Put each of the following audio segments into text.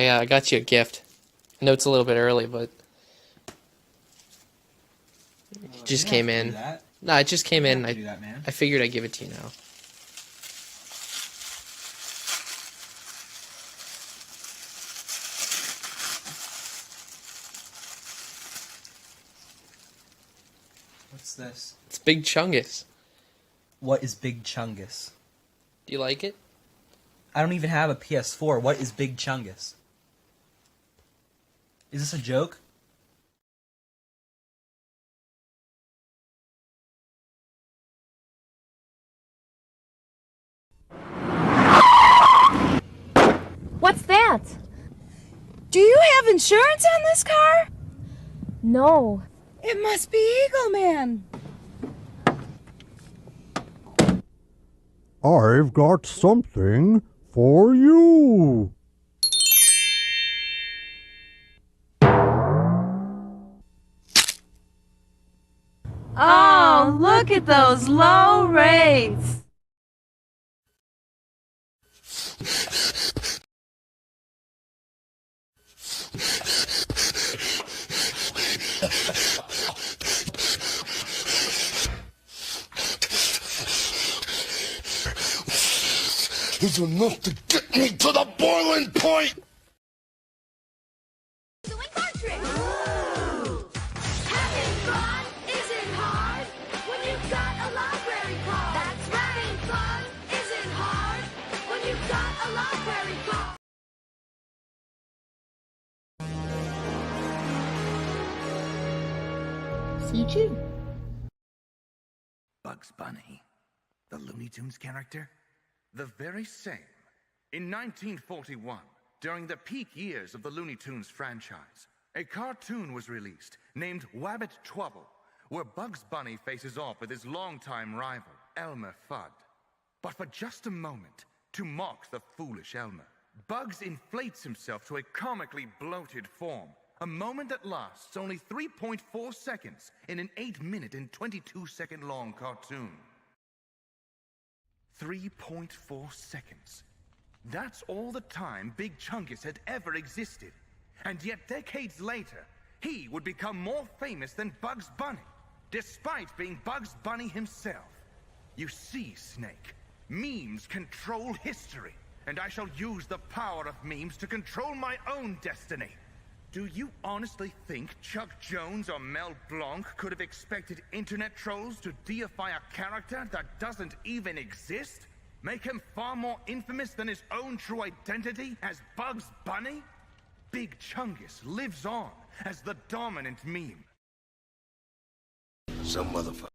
I got you a gift. I know it's a little bit early, but it just came in. No, it just came in. I figured I'd give it to you now. What's this? It's Big Chungus. What is Big Chungus? Do you like it? I don't even have a PS4. What is Big Chungus? Is this a joke? What's that? Do you have insurance on this car? No. It must be Eagle Man. I've got something for you. Oh, look at those low rates. It's enough to get me to the boiling point! Doing card tricks! Having fun isn't hard when you've got a library card. That's right! Having fun isn't hard when you've got a library card. CG. Bugs Bunny, the Looney Tunes character? The very same. In 1941, during the peak years of the Looney Tunes franchise, a cartoon was released named Wabbit Twubble, where Bugs Bunny faces off with his longtime rival, Elmer Fudd. But for just a moment, to mock the foolish Elmer, Bugs inflates himself to a comically bloated form, a moment that lasts only 3.4 seconds in an 8-minute and 22-second long cartoon. 3.4 seconds. That's all the time Big Chungus had ever existed. And yet decades later, he would become more famous than Bugs Bunny, despite being Bugs Bunny himself. You see, Snake, memes control history, and I shall use the power of memes to control my own destiny. Do you honestly think Chuck Jones or Mel Blanc could have expected internet trolls to deify a character that doesn't even exist? Make him far more infamous than his own true identity as Bugs Bunny? Big Chungus lives on as the dominant meme. Some motherfuckers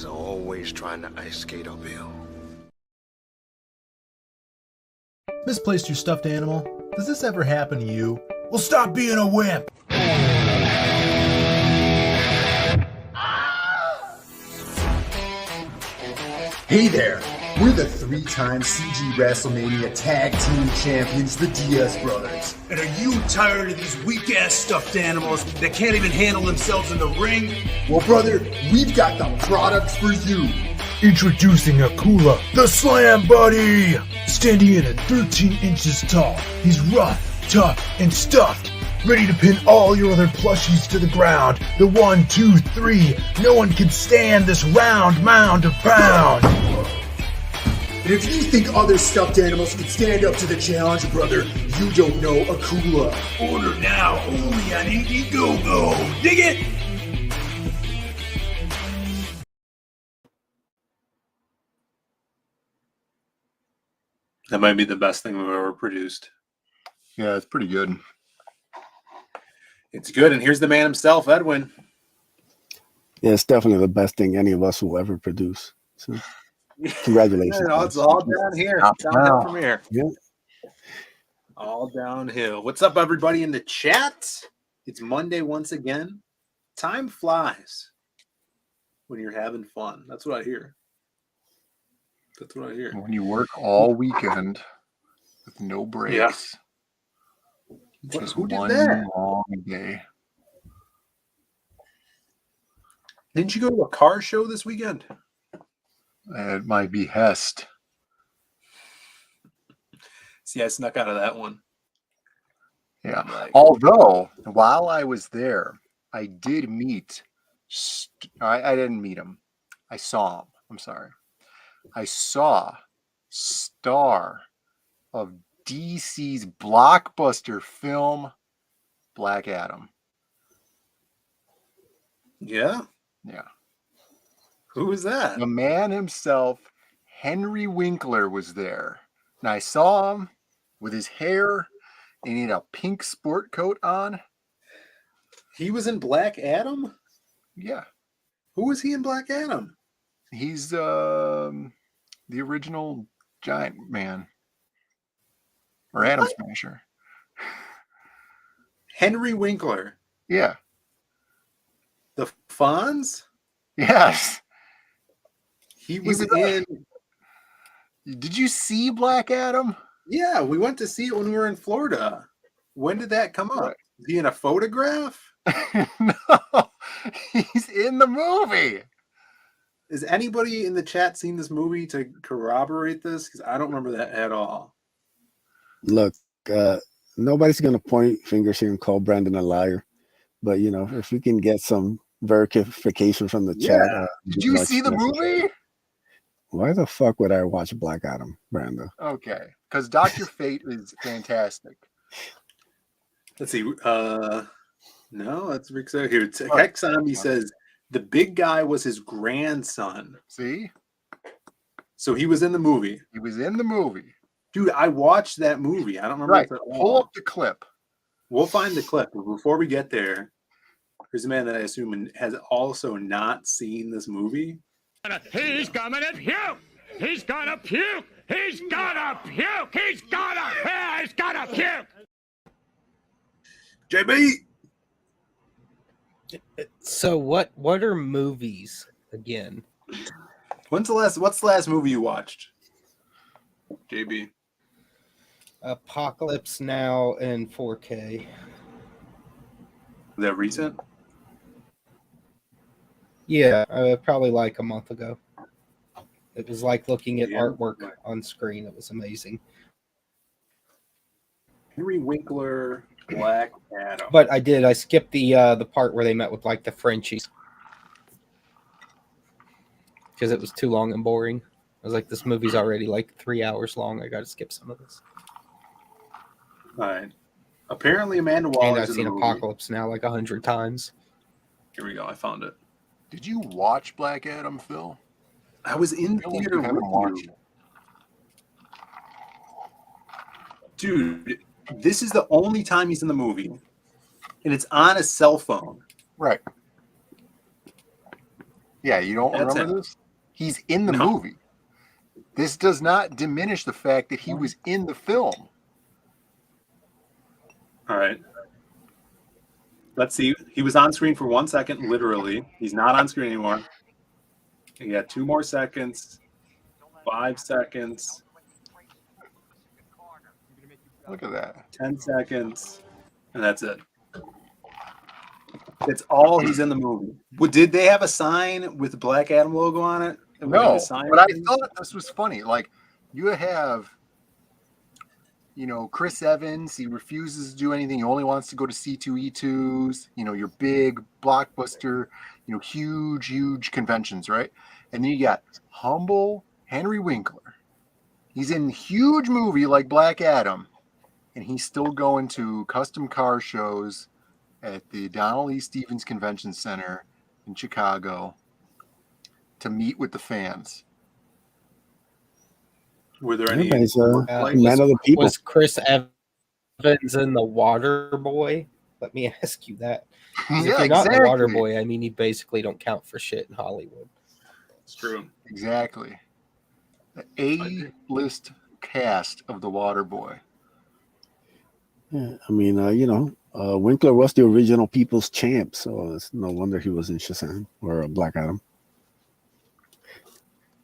are always trying to ice skate uphill. Misplaced your stuffed animal? Does this ever happen to you? Well, stop being a wimp! Hey there! We're the 3-time CG WrestleMania Tag Team Champions, the Diaz Brothers. And are you tired of these weak-ass stuffed animals that can't even handle themselves in the ring? Well, brother, we've got the product for you. Introducing Akula, the Slam Buddy! Standing in at 13 inches tall, he's rough, tough, and stuffed. Ready to pin all your other plushies to the ground. The 1, 2, 3. No one can stand this round mound of pound. And if you think other stuffed animals can stand up to the challenge, brother, you don't know Akula. Order now, only on Indiegogo. Dig it? That might be the best thing we've ever produced. Yeah, it's pretty good. It's good. And here's the man himself, Edwin. Yeah, it's definitely the best thing any of us will ever produce. So, congratulations. Yeah, it's all down here. Downhill from here. Yeah. All downhill. What's up, everybody in the chat? It's Monday once again. Time flies when you're having fun. That's what I hear. That's what I hear. When you work all weekend with no breaks. Yeah. Just who did one that? long day. Didn't you go to a car show this weekend? At my behest. See, I snuck out of that one. Yeah. Like, Although, while I was there, I did meet. I didn't meet him. I saw him. I'm sorry. I saw star of DC's blockbuster film, Black Adam. yeah. Yeah. Who was that? The man himself, Henry Winkler, was there. And I saw him with his hair, and he had a pink sport coat on. He was in Black Adam? Yeah. Who was he in Black Adam? He's the original Giant Man. Or Atom Smasher. Henry Winkler. Yeah. The Fonz? Yes. He was in. Did you see Black Adam? Yeah, we went to see it when we were in Florida. When did that come up? Is he in a photograph? No, he's in the movie. Has anybody in the chat seen this movie to corroborate this? Because I don't remember that at all. Look, nobody's going to point fingers here and call Brandon a liar. But, you know, if we can get some verification from the chat. Did you see the movie? Why the fuck would I watch Black Adam, Brandon? Okay, because Dr. Fate is fantastic. Let's see. No, that's Rick here. Hex Zombie says the big guy was his grandson. See? So he was in the movie. He was in the movie. Dude, I watched that movie. I don't remember. Right. Pull up the clip. We'll find the clip. But before we get there, here's a man that I assume has also not seen this movie. He's gonna puke! He's gonna puke! He's gonna puke! He's gonna puke! JB! So what are movies again? What's the last movie you watched? JB. Apocalypse Now in 4K. Is that recent? Yeah, probably like a month ago. It was like looking at artwork on screen. It was amazing. Henry Winkler, Black Adam. But I skipped the part where they met with like the Frenchies because it was too long and boring. I was like, this movie's already like 3 hours long. I got to skip some of this. All right. Apparently, Amanda Waller's And I've in seen the movie. Apocalypse Now like 100 times. Here we go. I found it. Did you watch Black Adam, Phil? I was in theater with you. Dude, this is the only time he's in the movie. And it's on a cell phone. Right. Yeah, you don't remember this? He's in the movie. This does not diminish the fact that he was in the film. All right. Let's see. He was on screen for 1 second, literally. He's not on screen anymore. You got 2 more seconds. 5 seconds. Look at that. 10 seconds. And that's it. It's all he's in the movie. Did they have a sign with the Black Adam logo on it? No, but I thought this was funny. Like, you have, Chris Evans. He refuses to do anything. He only wants to go to C2E2s. Your big blockbuster, huge conventions, right? And then you got humble Henry Winkler. He's in a huge movie like Black Adam, and he's still going to custom car shows at the Donald E. Stevens Convention Center in Chicago to meet with the fans. Were there any? Man of the people. Was Chris Evans in The Water Boy? Let me ask you that. Yeah, if you're not The Water Boy, I mean, you basically don't count for shit in Hollywood. It's true. Exactly. The A-list cast of The Water Boy. Yeah, I mean, Winkler was the original People's Champ, so it's no wonder he was in Shazam or Black Adam.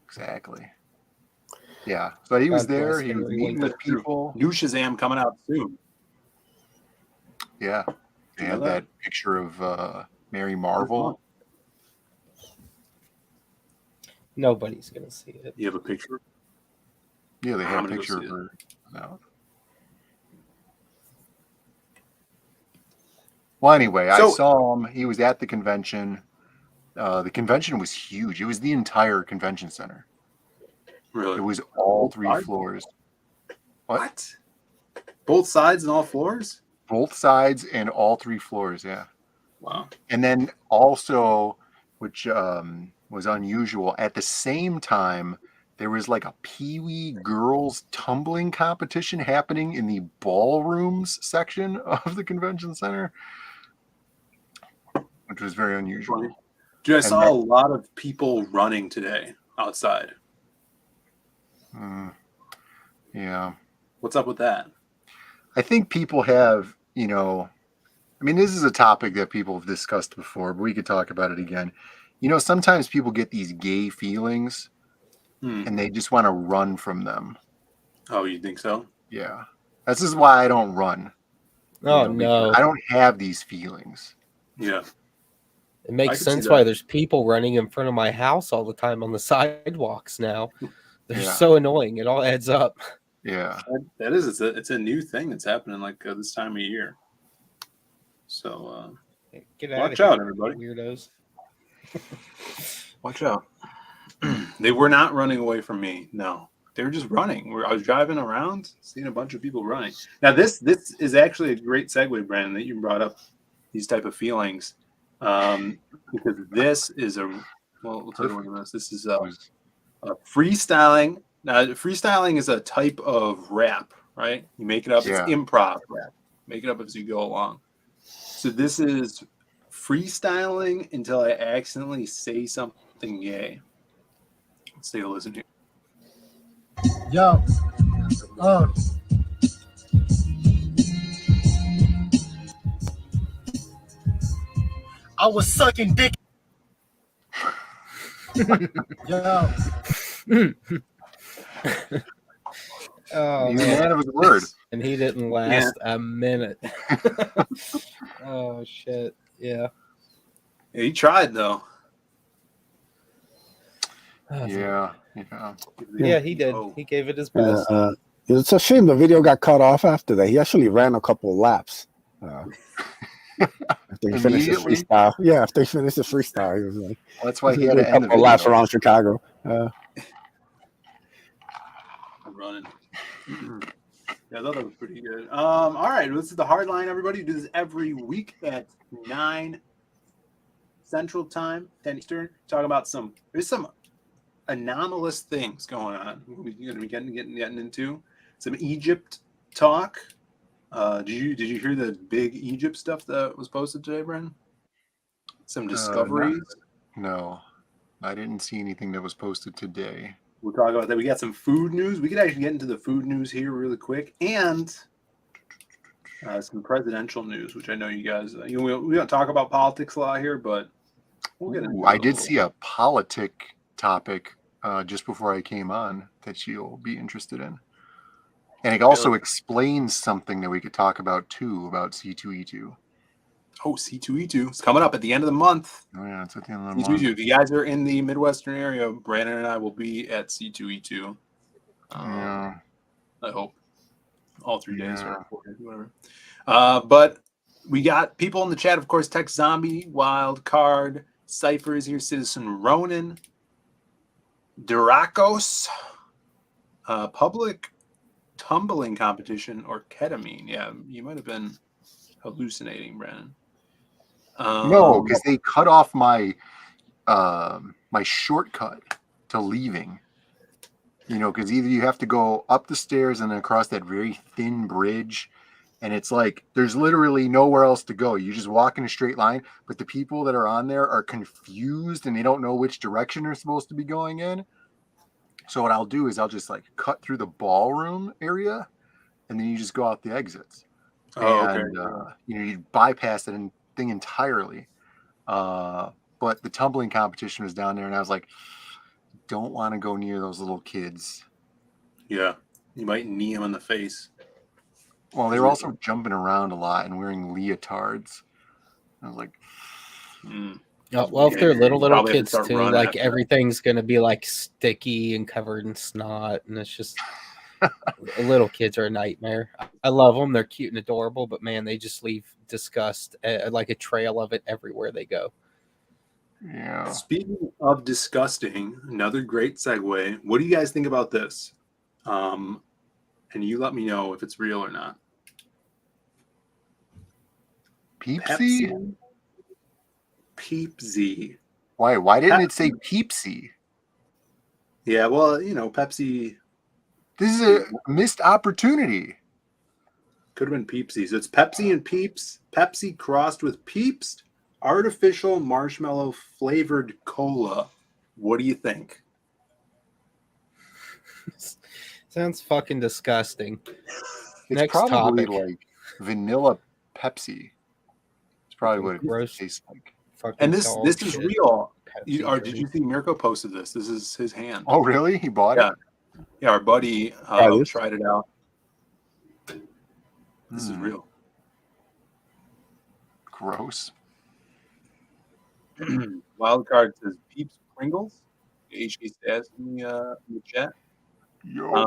Exactly. Yeah. So he was there. He was meeting with people. New Shazam coming out soon. Yeah. They have that picture of Mary Marvel. Nobody's going to see it. You have a picture? Yeah, they have a picture of her. No. Well, anyway, I So- saw him. He was at the convention. The convention was huge. It was the entire convention center. Really? It was all 3 floors. What? Both sides and all floors? Both sides and all 3 floors, yeah. Wow. And then also, which was unusual, at the same time, there was like a Pee-wee girls tumbling competition happening in the ballrooms section of the convention center, which was very unusual. Dude, I And saw that- a lot of people running today outside. Yeah. What's up with that? I think people have, you know, I mean, this is a topic that people have discussed before, but we could talk about it again. You know, sometimes people get these gay feelings and they just want to run from them. Oh, you think so? Yeah. This is why I don't run. Oh, because no. I don't have these feelings. Yeah. It I makes can see sense that. why there's people running in front of my house all the time on the sidewalks now. They're Yeah. so annoying. It all adds up. Yeah. That is, it's a new thing that's happening like this time of year. So Get watch of out, here, everybody. weirdos. Watch out. They were not running away from me. No, they were just running. I was driving around, seeing a bunch of people running. Now, this is actually a great segue, Brandon, that you brought up these type of feelings, because this is we'll take a look at this. This is a freestyling. Now, freestyling is a type of rap, right? You make it up. Yeah. It's improv rap. Make it up as you go along. So this is freestyling until I accidentally say something gay. Let's take a listen here. Yo. I was sucking dick. Yo. Oh, He's a man of his word. And he didn't last a minute. Oh, shit. Yeah. He tried, though. Yeah. Yeah, he did. He gave it his best. It's a shame the video got cut off after that. He actually ran a couple laps. After he finished his Immediately? freestyle. Yeah, after he finished his freestyle, he was like, That's why he did had a to end the couple laps video. around Chicago. I'm running. Yeah, that was pretty good. All right, this is the Hardline, everybody. We do this every week at 9 Central Time, 10 Eastern. Talk about there's some anomalous things going on. We're going to be getting into some Egypt talk. Did you hear the big Egypt stuff that was posted today, Brennan? Some discoveries. No, I didn't see anything that was posted today. We'll talk about that. We got some food news. We could actually get into the food news here really quick, and some presidential news, which I know you guys. We don't talk about politics a lot here, but we'll get into. I did see a politic topic just before I came on that you'll be interested in, and it also explains something that we could talk about too about C2E2. Oh, C2E2. It's coming up at the end of the month. Oh, yeah, it's at the end of the C2E2. month. If you guys are in the Midwestern area, Brandon and I will be at C2E2. Yeah. I hope. All 3 days or 4 days, whatever. But we got people in the chat, of course. Tech Zombie, Wild Card, Cypher is here, Citizen Ronan, Durakos, Public Tumbling Competition, or Ketamine. Yeah, you might have been hallucinating, Brandon. No, because they cut off my my shortcut to leaving. You know, because either you have to go up the stairs and then across that very thin bridge, and it's like there's literally nowhere else to go. You just walk in a straight line, but the people that are on there are confused and they don't know which direction they're supposed to be going in. So what I'll do is I'll just like cut through the ballroom area, and then you just go out the exits. Oh, And okay. you bypass that thing entirely. But the tumbling competition was down there, and I was like, don't want to go near those little kids. Yeah, you might knee him in the face. Well, they were also jumping around a lot and wearing leotards. I was like, Well, if they're little probably have to kids start too, running like after that. everything's gonna be like sticky and covered in snot, and it's just little kids are a nightmare. I love them. They're cute and adorable, but man, they just leave disgust, like a trail of it everywhere they go. Yeah. Speaking of disgusting, another great segue. What do you guys think about this? And you let me know if it's real or not. Peepsy? PEEPle. Why didn't it say Peepsy? Yeah, well, you know, Pepsi. This is a missed opportunity. Could have been Peepsy. So it's Pepsi and Peeps. Pepsi crossed with Peeps. Artificial marshmallow flavored cola. What do you think? Sounds fucking disgusting. It's Next probably topic. like vanilla Pepsi. It's probably what it Gross. tastes like. And this is real. Did you see Mirko posted this? This is his hand. Oh, really? He bought it? Yeah, our buddy tried it out. This is real. Gross. Wildcard says Peeps Pringles. HG says in the chat. I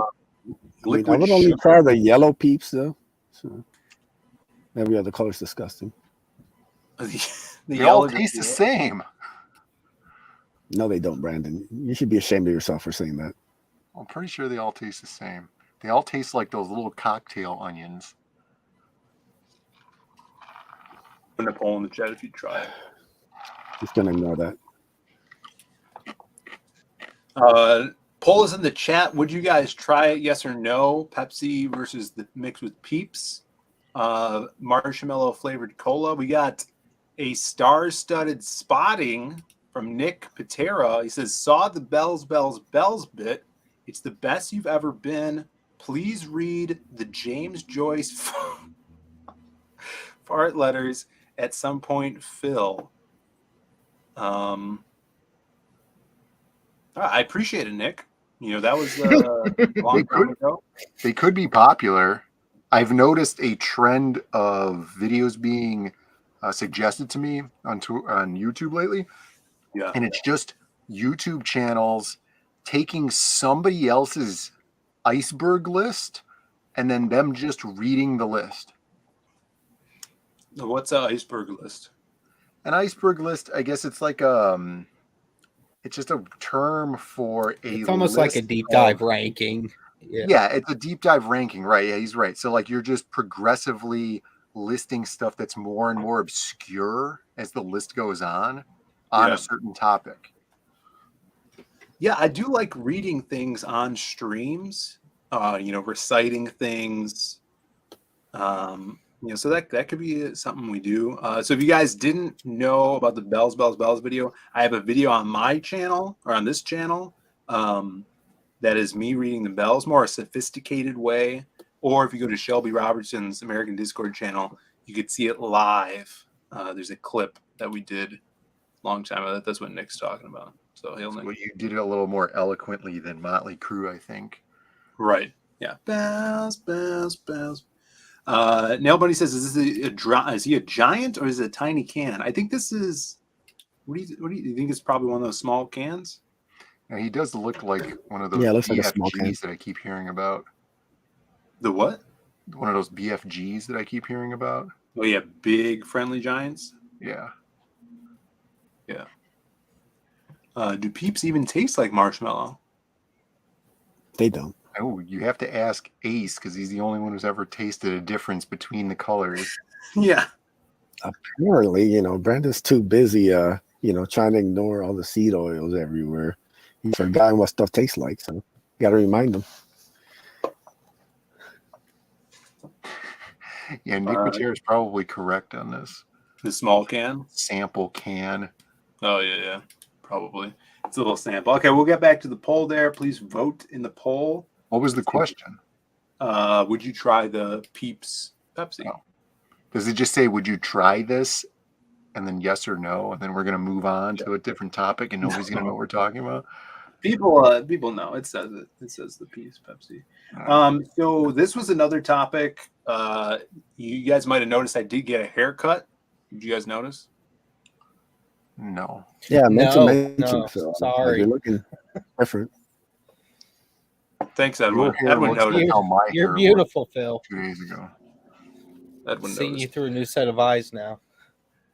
would only try the yellow Peeps though. So every other color is disgusting. They all taste the same. No, they don't, Brandon. You should be ashamed of yourself for saying that. I'm pretty sure they all taste the same. They all taste like those little cocktail onions. Put a poll in the chat if you try it. Just gonna ignore that. Poll is in the chat. Would you guys try it? Yes or no? Pepsi versus the mix with Peeps. Marshmallow flavored cola. We got a star-studded spotting from Nick Patera. He says, saw the bells bit. It's the best you've ever been. Please read the James Joyce fart letters at some point, Phil. I appreciate it, Nick. You know, that was a long time ago. They could be popular. I've noticed a trend of videos being suggested to me on YouTube lately. Yeah. And it's just YouTube channels taking somebody else's iceberg list and then them just reading the list. What's an iceberg list? An iceberg list, I guess it's like it's just a term for It's almost like a deep dive ranking. Yeah, it's a deep dive ranking, right? Yeah, he's right. So like you're just progressively listing stuff that's more and more obscure as the list goes on a certain topic. Yeah, I do like reading things on streams, reciting things. So that could be something we do. So if you guys didn't know about the bells video, I have a video on my channel or on this channel that is me reading the bells, more a sophisticated way. Or if you go to Shelby Robertson's American Discord channel, you could see it live. There's a clip that we did a long time ago. That's what Nick's talking about. So you did it a little more eloquently than Motley Crue, I think. Right. Yeah. Bells. Nail Bunny says, is he a giant or is it a tiny can? I think this is. What do you think? It's probably one of those small cans. Yeah, he does look like one of those it looks like a small can that I keep hearing about. The what? One of those BFGs that I keep hearing about. Oh yeah, big friendly giants. Yeah. Do Peeps even taste like marshmallow? They don't. Oh, you have to ask Ace because he's the only one who's ever tasted a difference between the colors. Yeah. Apparently, Brandon's too busy, trying to ignore all the seed oils everywhere. He's forgotten what stuff tastes like, so you got to remind him. Yeah, Nick Matera is probably correct on this. The small can? Sample can. Oh, yeah. Probably. It's a little sample. Okay, we'll get back to the poll there. Please vote in the poll. What was the question? Would you try the Peeps Pepsi? Oh. Does it just say, would you try this? And then yes or no? And then we're going to move on to a different topic and nobody's going to know what we're talking about? People know. It says it. It says the Peeps Pepsi. So this was another topic. You guys might have noticed I did get a haircut. Did you guys notice? No. Yeah, mention. No, So, sorry. you're looking different. Thanks, Your Edwin. hair Edwin looks like noticed. how my You're hair beautiful, looked Phil. 2 days ago. Edwin Seeing noticed. you through a new set of eyes now.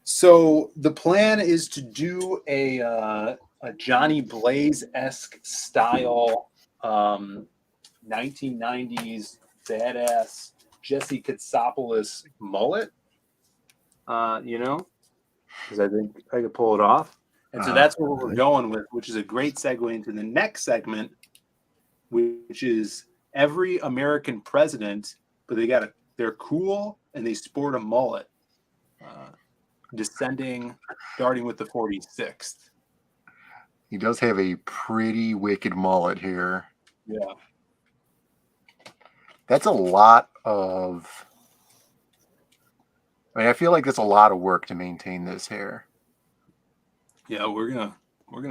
So the plan is to do a Johnny Blaze-esque style 1990s badass Jesse Katsopoulos mullet. Because I think I could pull it off. And so that's what we're going with, which is a great segue into the next segment, which is every American president, but they're cool and they sport a mullet. Starting with the 46th. He does have a pretty wicked mullet here. Yeah. That's a lot of... I feel like that's a lot of work to maintain this hair. Yeah, we're gonna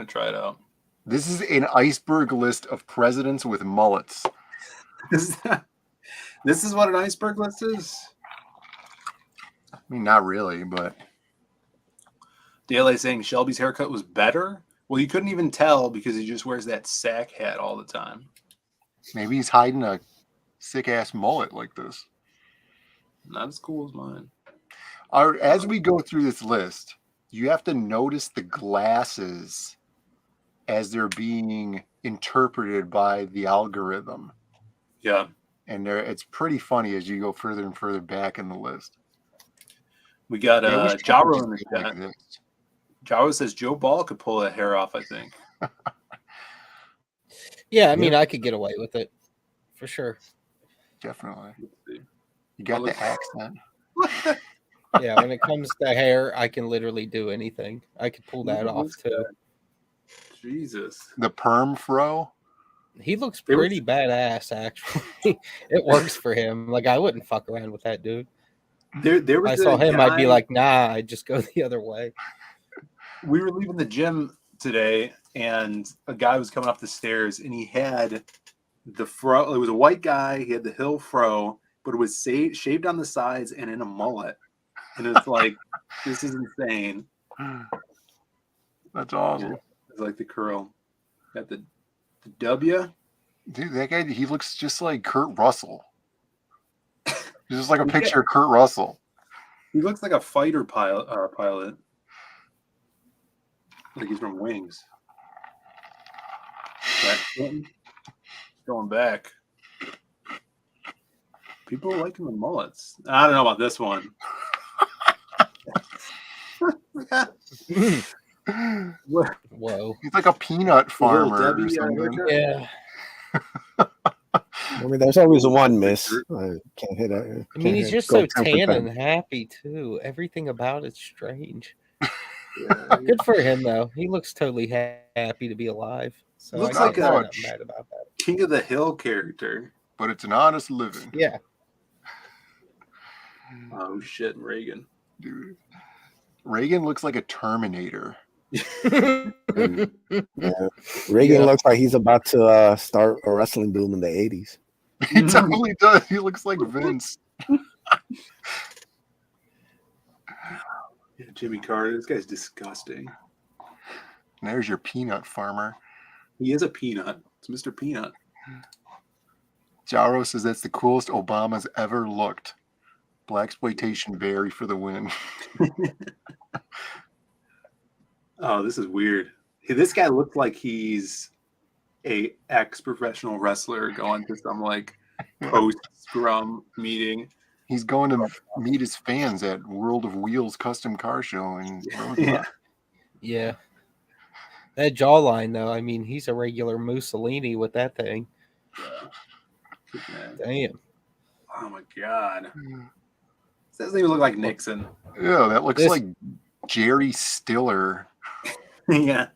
try it out. This is an iceberg list of presidents with mullets. This is what an iceberg list is? I mean, not really, but... DLA saying Shelby's haircut was better? Well, you couldn't even tell because he just wears that sack hat all the time. Maybe he's hiding a sick-ass mullet like this. Not as cool as mine. As we go through this list, you have to notice the glasses as they're being interpreted by the algorithm. Yeah. And it's pretty funny as you go further and further back in the list. We got Jaro in the chat. Like this. Jaro says Joe Ball could pull that hair off, I think. Yeah, I mean, I could get away with it. For sure. Definitely. You got the accent. Yeah, when it comes to hair, I can literally do anything. I could pull that off, too. Jesus. The perm fro? He looks pretty badass, actually. It works for him. Like, I wouldn't fuck around with that dude. There was I saw him, I'd be guy- like, nah, I'd just go the other way. We were leaving the gym today, and a guy was coming up the stairs, and he had the fro. It was a white guy. He had the hill fro, but it was shaved on the sides and in a mullet. And it's like, this is insane. That's awesome. It's like the curl. Got the W. Dude, that guy, he looks just like Kurt Russell. He's just like a picture of Kurt Russell. He looks like a fighter pilot. Like he's from Wings. Going back. People liking the mullets. I don't know about this one. Whoa. He's like a peanut farmer or something. Yeah. I mean, there's always one miss. I can't hit it. I mean, he's just so tan and happy, too. Everything about it's strange. Good for him, though. He looks totally happy to be alive. So Looks I like can't say a nothing bad about that. King of the Hill character. But it's an honest living. Yeah. Oh, shit, Reagan. Dude. Reagan looks like a Terminator. Yeah. Reagan looks like he's about to start a wrestling boom in the 80s. He totally does. He looks like Vince. Yeah, Jimmy Carter. This guy's disgusting. And there's your peanut farmer. He is a peanut. It's Mr. Peanut. Jaro says that's the coolest Obama's ever looked. Blaxploitation Barry for the win. Oh, this is weird. Hey, this guy looks like he's a ex-professional wrestler going to some like post-scrum meeting. He's going to meet his fans at World of Wheels Custom Car Show. And Yeah. That jawline, though, I mean, he's a regular Mussolini with that thing. Damn. Oh, my God. This doesn't even look like Nixon. Yeah, that looks like Jerry Stiller. Yeah.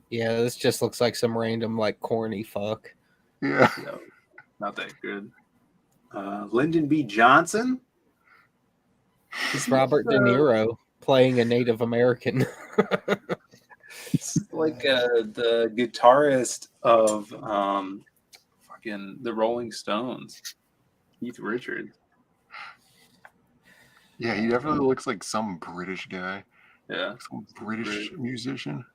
Yeah, this just looks like some random, like, corny fuck. Yeah. No, not that good. Lyndon B. Johnson? It's Robert De Niro playing a Native American. It's like the guitarist of fucking the Rolling Stones, Keith Richards. Yeah, he definitely looks like some British guy. Yeah. Some British musician.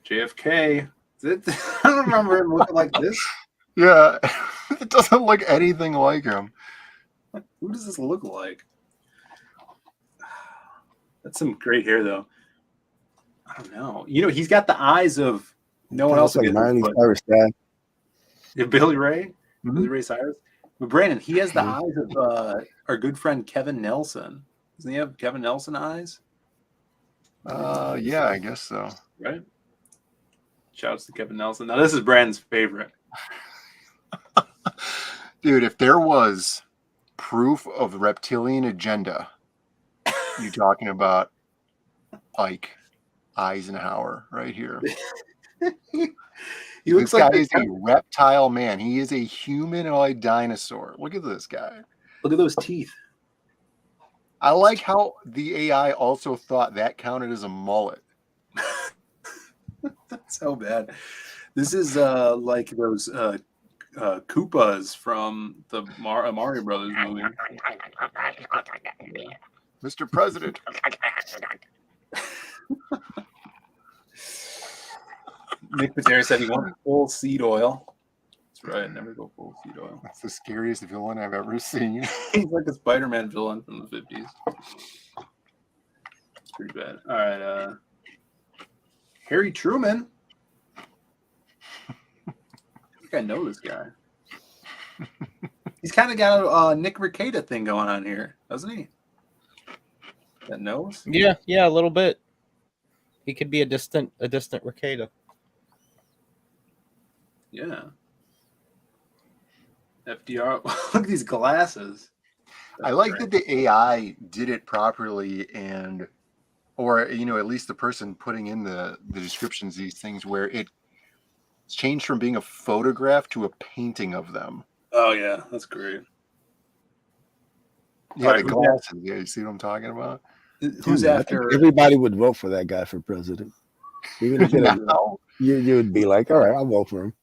JFK. I don't remember him looking like this. Yeah, it doesn't look anything like him. Who does this look like? That's some great hair, though. I don't know. You know, he's got the eyes of no one else. Looks like Miley Cyrus dad. Yeah, Billy Ray? Billy Ray Cyrus? But Brandon, he has the eyes of our good friend Kevin Nelson. Doesn't he have Kevin Nelson eyes? Yeah, I guess so. Right? Shouts to Kevin Nelson. Now, this is Brandon's favorite. Dude, if there was proof of the reptilian agenda, you talking about like Eisenhower right here. He looks this like guy is a reptile man. He is a humanoid dinosaur. Look at this guy. Look at those teeth. I like how the AI also thought that counted as a mullet. That's so bad. This is like those Koopas from the Mario Brothers movie. Mr. President. Nick Patera said he wanted full seed oil. That's right. Never go full seed oil. That's the scariest villain I've ever seen. He's like a Spider-Man villain from the 50s. It's pretty bad. All right. Harry Truman. I think I know this guy. He's kind of got a Nick Rekieta thing going on here, doesn't he? That nose? Yeah, a little bit. He could be a distant Rekieta. Yeah. FDR. Look at these glasses. I like that the AI did it properly, and or you know, at least the person putting in the descriptions, these things where it's changed from being a photograph to a painting of them. Oh yeah, that's great. Yeah, right, the glasses. Yeah, you see what I'm talking about? Who's after? Everybody would vote for that guy for president. Even if you would be like, all right, I'll vote for him.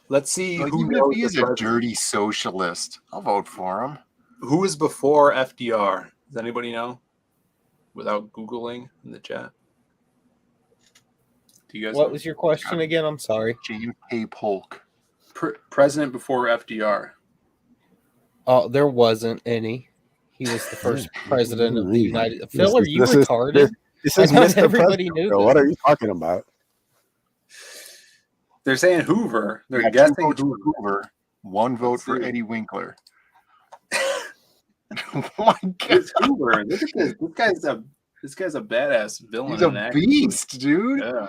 Let's see. Like, Who even if he is a president. dirty socialist, I'll vote for him. Who was before FDR? Does anybody know? Without Googling in the chat. Do you guys? What know? was your question again? I'm sorry. James K. Polk. President before FDR. Oh, there wasn't any. He was the first president of the United. Phil, are you retarded? This is I thought Mr. everybody President. knew So this. what are you talking about? They're saying Hoover. They're Got guessing 2 votes for Hoover, 1 vote Let's for see. Eddie Winkler. Oh my God. It's Hoover. Look at this. This guy's a badass villain. He's in a action. beast, dude. Yeah.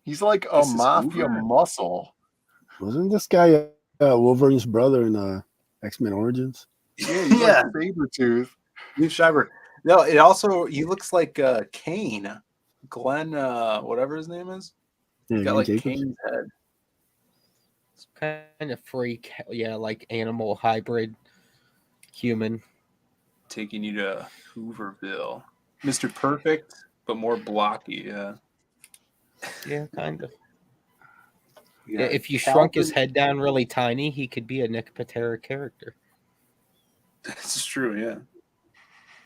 He's like a This is mafia Hoover. muscle. Wasn't this guy Wolverine's brother in X-Men Origins? Yeah, he's Yeah. like Sabretooth. Leaf Schreiber. No, it also he looks like Kane. Glenn, whatever his name is. Yeah, He's got like Jacobs. Kane's head. Kind of freak. Yeah, like animal hybrid human. Taking you to Hooverville. Mr. Perfect, but more blocky, yeah. Yeah, kind of. Yeah. If you shrunk his head down really tiny, he could be a Nick Patera character. That's true,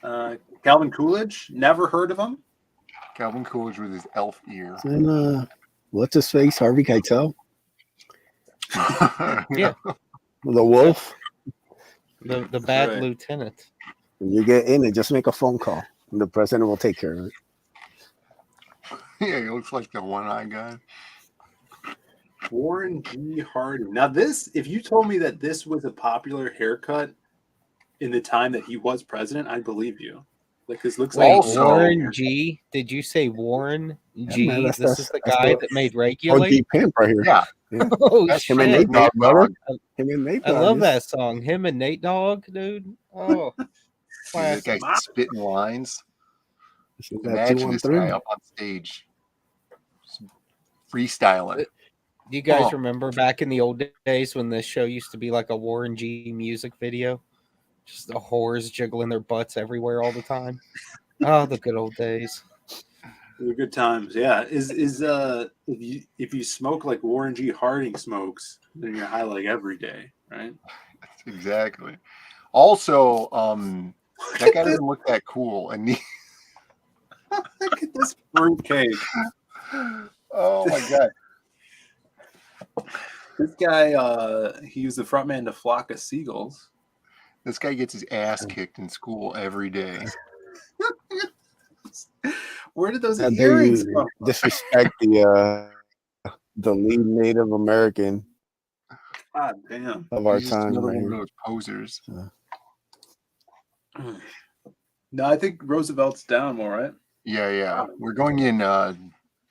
yeah. Calvin Coolidge, never heard of him. Calvin Coolidge with his elf ear. And what's his face? Harvey Keitel? Yeah. The wolf? The bad Right. lieutenant. When you get in and just make a phone call, and the president will take care of it. Yeah, he looks like the one-eyed guy. Warren G. Harding. Now this, if you told me that this was a popular haircut in the time that he was president, I'd believe you. Like this looks Wait, like Warren G. Did you say Warren G? man, This is the that's guy the that made OG Regulate? pimp right here. Yeah. Oh, That's Him and shit. Nate Dogg, brother. Him and Nate I Dogg. love that song. Him and Nate Dogg, dude. Oh, This classic. guy spitting lines. This is that Imagine this 213. guy up on stage. Just freestyling. Do you guys Oh. remember back in the old days when this show used to be like a Warren G music video? Just the whores jiggling their butts everywhere all the time. Oh, the good old days. the good times. Yeah. Is if you smoke like Warren G. Harding smokes, then you're high like every day, right? Exactly. Also, that guy doesn't look that cool. And Look at this fruitcake. oh my God. This guy, he was the front man to Flock of Seagulls. This guy gets his ass kicked in school every day. Where did those How dare earrings you come from? disrespect the lead Native American God damn. of our He's just time another right one of here. those posers. No, I think Roosevelt's down more, right? Yeah. We're going in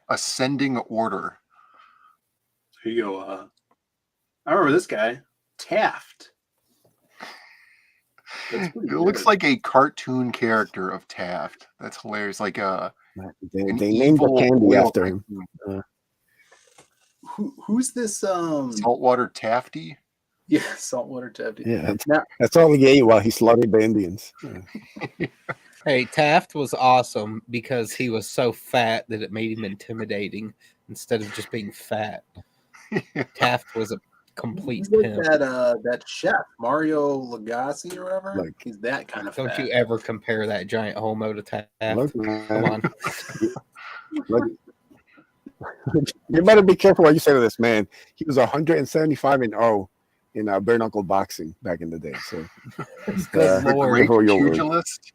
ascending order. Here you go. I remember this guy, Taft. That's pretty It good. looks like a cartoon character of Taft. That's hilarious. Like They an named the evil candy oil after him. tycoon. Who's this? Saltwater Tafty? Yeah, Saltwater Tafty. Yeah, Now, that's all he ate while he slaughtered the Indians. Yeah. Hey, Taft was awesome because he was so fat that it made him intimidating instead of just being fat. Taft was a complete he's like pimp. that chef, Mario Lagasse or whatever. Like, he's that kind of Don't fat. you ever compare that giant homo to Taft. Look, man. Come on. Look, you better be careful what you say to this man. He was 175-0 in bare knuckle boxing back in the day. So, Good Lord. Great careful your words. pugilist.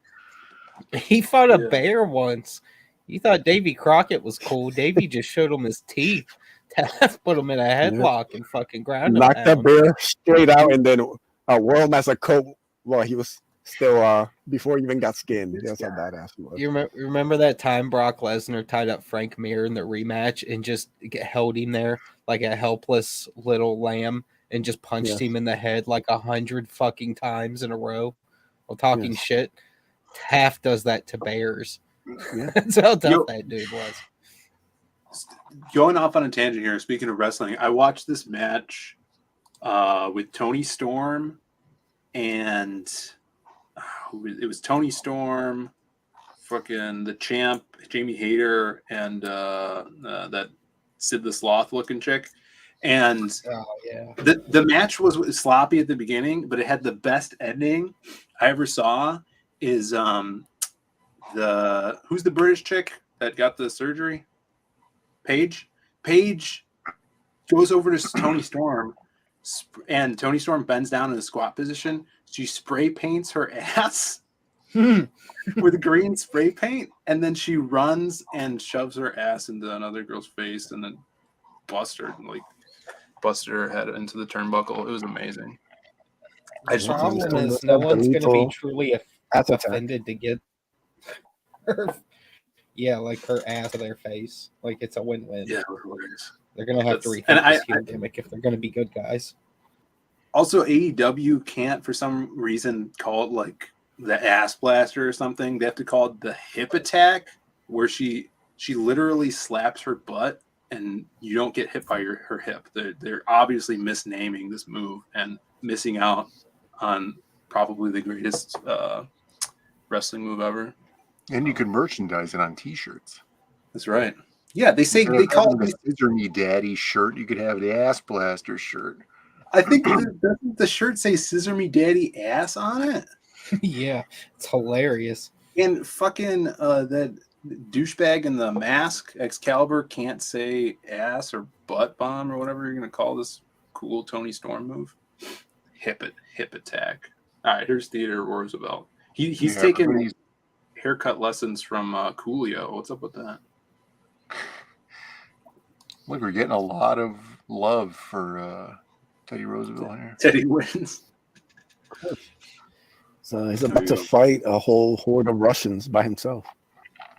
He fought a bear once. You thought Davy Crockett was cool. Davy just showed him his teeth. Taft put him in a headlock and fucking ground him Knocked that down. bear straight out, and then World Master coat while he was still before he even got skinned. That's how badass he was. You remember that time Brock Lesnar tied up Frank Mir in the rematch and just held him there like a helpless little lamb and just punched him in the head like 100 fucking times in a row while talking shit? Taft does that to bears. Yeah. That's how tough that dude was. Going off on a tangent here, speaking of wrestling, I watched this match with Tony Storm and it was Tony Storm, fucking the champ, Jamie Hayter, and that Sid the Sloth looking chick. And the match was sloppy at the beginning, but it had the best ending I ever saw. Is who's the British chick that got the surgery? Paige goes over to Tony Storm, and Tony Storm bends down in the squat position. She spray paints her ass with green spray paint, and then she runs and shoves her ass into another girl's face, and then busted her head into the turnbuckle. It was amazing. The problem is no one's going to be truly offended to get her, like her ass to their face. Like it's a win-win. Yeah, they're going to have to rethink this heel gimmick if they're going to be good guys. Also, AEW can't for some reason call it like the ass blaster or something. They have to call it the hip attack, where she literally slaps her butt and you don't get hit by her hip. They're obviously misnaming this move and missing out on probably the greatest wrestling move ever. And you can merchandise it on T-shirts. That's right. Yeah, they call it the Scissor Me Daddy shirt. You could have the Ass Blaster shirt. I think doesn't the shirt say "Scissor Me Daddy Ass" on it? Yeah, it's hilarious. And fucking that douchebag in the mask, Excalibur, can't say ass or butt bomb or whatever you're gonna call this cool Tony Storm move. Hip attack. All right, here's Theodore Roosevelt. He's taking haircut lessons from Coolio. What's up with that? Look, we're getting a lot of love for Teddy Roosevelt here. Teddy wins. So he's about to fight a whole horde of Russians by himself.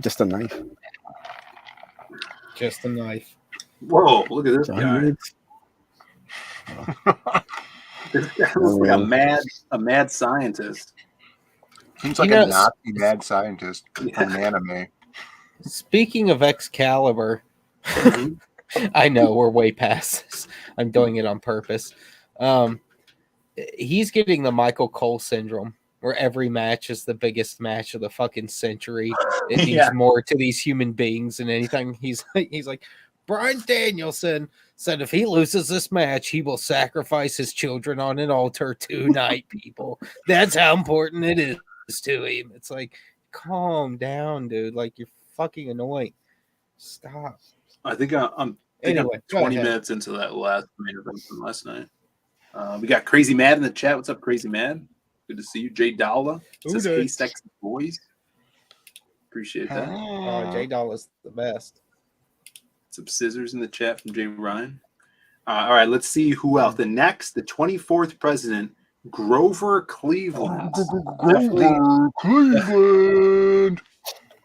Just a knife. Just a knife. Whoa, look at this guy. This guy looks like a mad scientist. Seems like a Nazi mad scientist from an anime. Speaking of Excalibur, I know we're way past this. I'm doing it on purpose. He's getting the Michael Cole syndrome, where every match is the biggest match of the fucking century. It means more to these human beings than anything. He's like, Bryan Danielson said if he loses this match, he will sacrifice his children on an altar tonight, people. That's how important it is to him. It's like, calm down, dude. Like, you're fucking annoying. Stop. I think I'm Anyway, 20 minutes into that last main event from last night. We got Crazy Mad in the chat. What's up, Crazy Mad? Good to see you. Jay Dowla says, "Hey, sexy boys." Appreciate that. Oh, Jay Dowla's the best. Some scissors in the chat from Jay Ryan. All right, let's see who else. The 24th president, Grover Cleveland. Grover Cleveland.